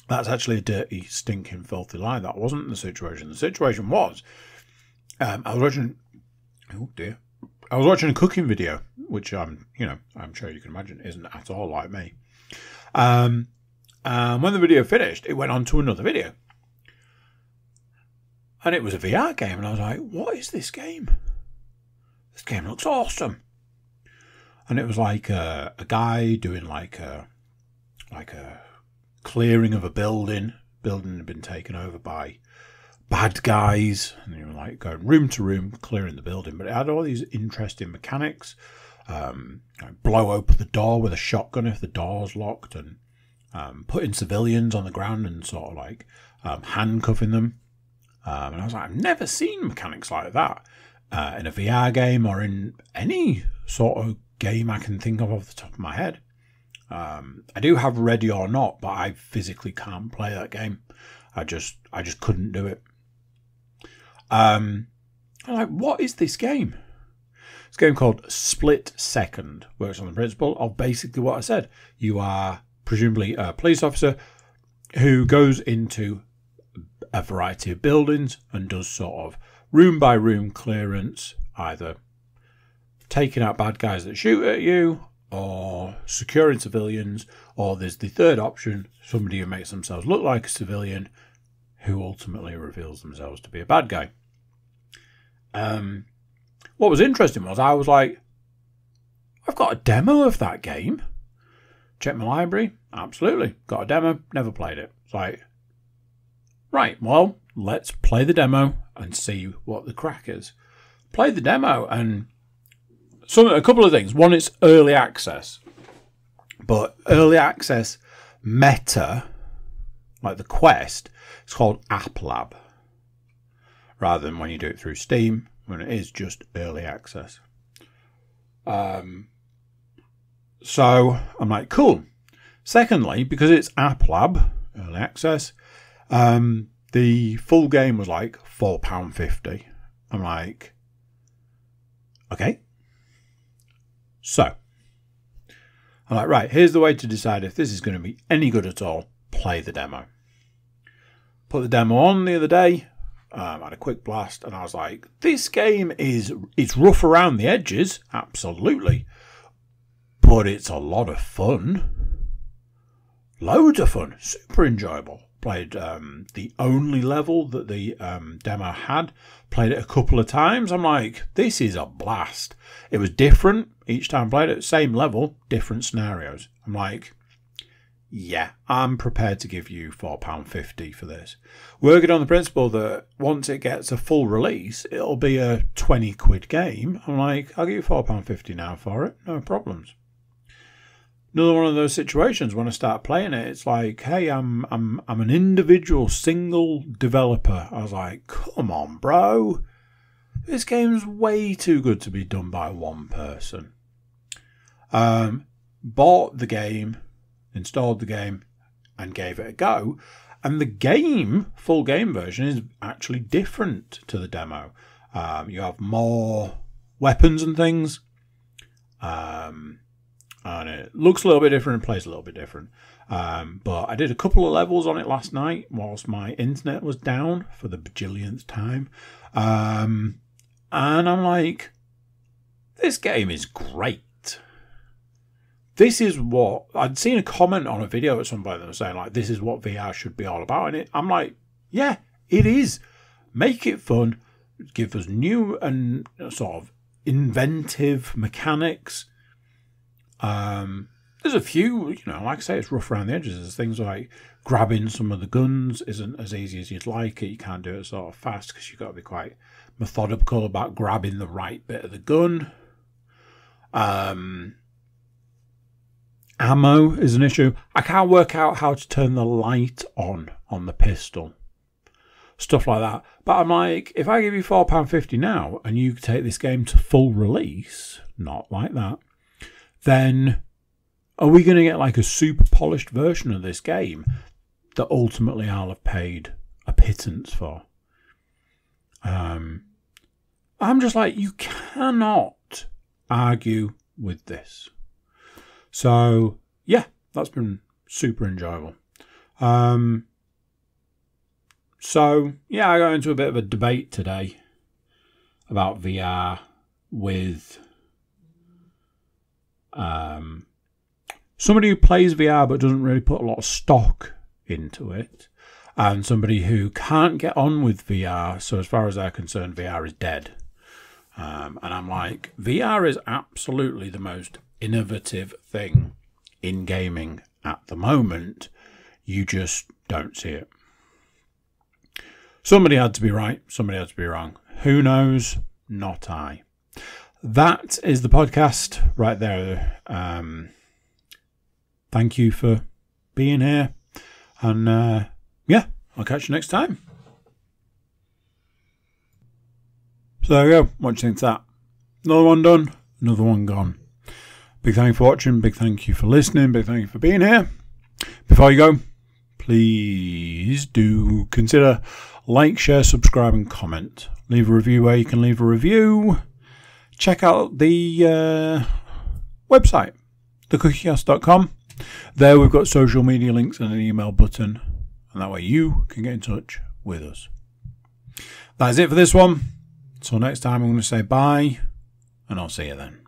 That's actually a dirty, stinking, filthy lie. That wasn't the situation. The situation was, I was watching. Oh dear, I was watching a cooking video, which I'm sure you can imagine isn't at all like me. When the video finished, it went on to another video, and it was a VR game, and I was like, "What is this game? This game looks awesome." And it was like a guy doing like a clearing of a building. Building had been taken over by bad guys, and you were like going room to room clearing the building. But it had all these interesting mechanics. Blow open the door with a shotgun if the door's locked, and putting civilians on the ground and sort of like handcuffing them. And I was like, I've never seen mechanics like that in a VR game or in any sort of game I can think of off the top of my head. I do have Ready or Not, but I physically can't play that game. I just couldn't do it. I'm like, what is this game? It's a game called Split Second. Works on the principle of basically what I said. You are presumably a police officer who goes into a variety of buildings and does sort of room by room clearance, either taking out bad guys that shoot at you, or securing civilians, or there's the third option, somebody who makes themselves look like a civilian who ultimately reveals themselves to be a bad guy. What was interesting was I was like, I've got a demo of that game. Check my library. Absolutely. Got a demo. Never played it. It's like, right, well, let's play the demo and see what the crack is. Played the demo and a couple of things. One, it's early access. But early access meta, like the quest, it's called App Lab. Rather than when you do it through Steam, when it is just early access. So I'm like, cool. Secondly, because it's App Lab, early access, the The full game was like £4.50. I'm like, okay. So, I'm like, right, here's the way to decide if this is going to be any good at all. Play the demo. Put the demo on the other day. Had a quick blast, and I was like, this game it's rough around the edges, absolutely. But it's a lot of fun. Loads of fun. Super enjoyable. Played the only level that the demo had. Played it a couple of times. I'm like, this is a blast. It was different each time I played it. Same level, different scenarios. I'm like, yeah, I'm prepared to give you £4.50 for this. Working on the principle that once it gets a full release, it'll be a 20 quid game. I'm like, I'll give you £4.50 now for it. No problems. Another one of those situations when I start playing it, it's like, hey, I'm an individual single developer. I was like, come on, bro. This game's way too good to be done by one person. Bought the game, installed the game, and gave it a go. And the game, full game version, is actually different to the demo. You have more weapons and things. And it looks a little bit different and plays a little bit different. But I did a couple of levels on it last night whilst my internet was down for the bajillionth time. And I'm like, this game is great. This is what... I'd seen a comment on a video at somebody that was saying, like, this is what VR should be all about. And I'm like, yeah, it is. Make it fun. Give us new and sort of inventive mechanics. There's a few, like I say, it's rough around the edges. There's things like grabbing some of the guns isn't as easy as you'd like it. You can't do it sort of fast because you've got to be quite methodical about grabbing the right bit of the gun. Ammo is an issue. I can't work out how to turn the light on the pistol. Stuff like that. But I'm like, if I give you £4.50 now and you take this game to full release, not like that, then are we going to get like a super polished version of this game that ultimately I'll have paid a pittance for? I'm just like, you cannot argue with this. So, yeah, that's been super enjoyable. So, yeah, I got into a bit of a debate today about VR with somebody who plays VR but doesn't really put a lot of stock into it, and somebody who can't get on with VR, so as far as they're concerned, VR is dead. And I'm like, VR is absolutely the most innovative thing in gaming at the moment. You just don't see it. Somebody had to be right, somebody had to be wrong. Who knows? Not I. That is the podcast right there. Thank you for being here. And yeah, I'll catch you next time. So there we go. What do you think of that? Another one done, another one gone. Big thank you for watching. Big thank you for listening. Big thank you for being here. Before you go, please do consider like, share, subscribe and comment. Leave a review where you can leave a review. Check out the website, thecookiecast.com. There we've got social media links and an email button, and that way you can get in touch with us. That's it for this one. Until next time, I'm going to say bye, and I'll see you then.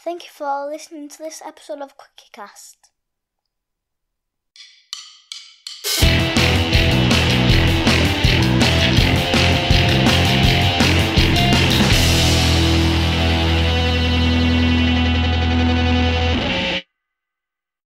Thank you for listening to this episode of CookieCast.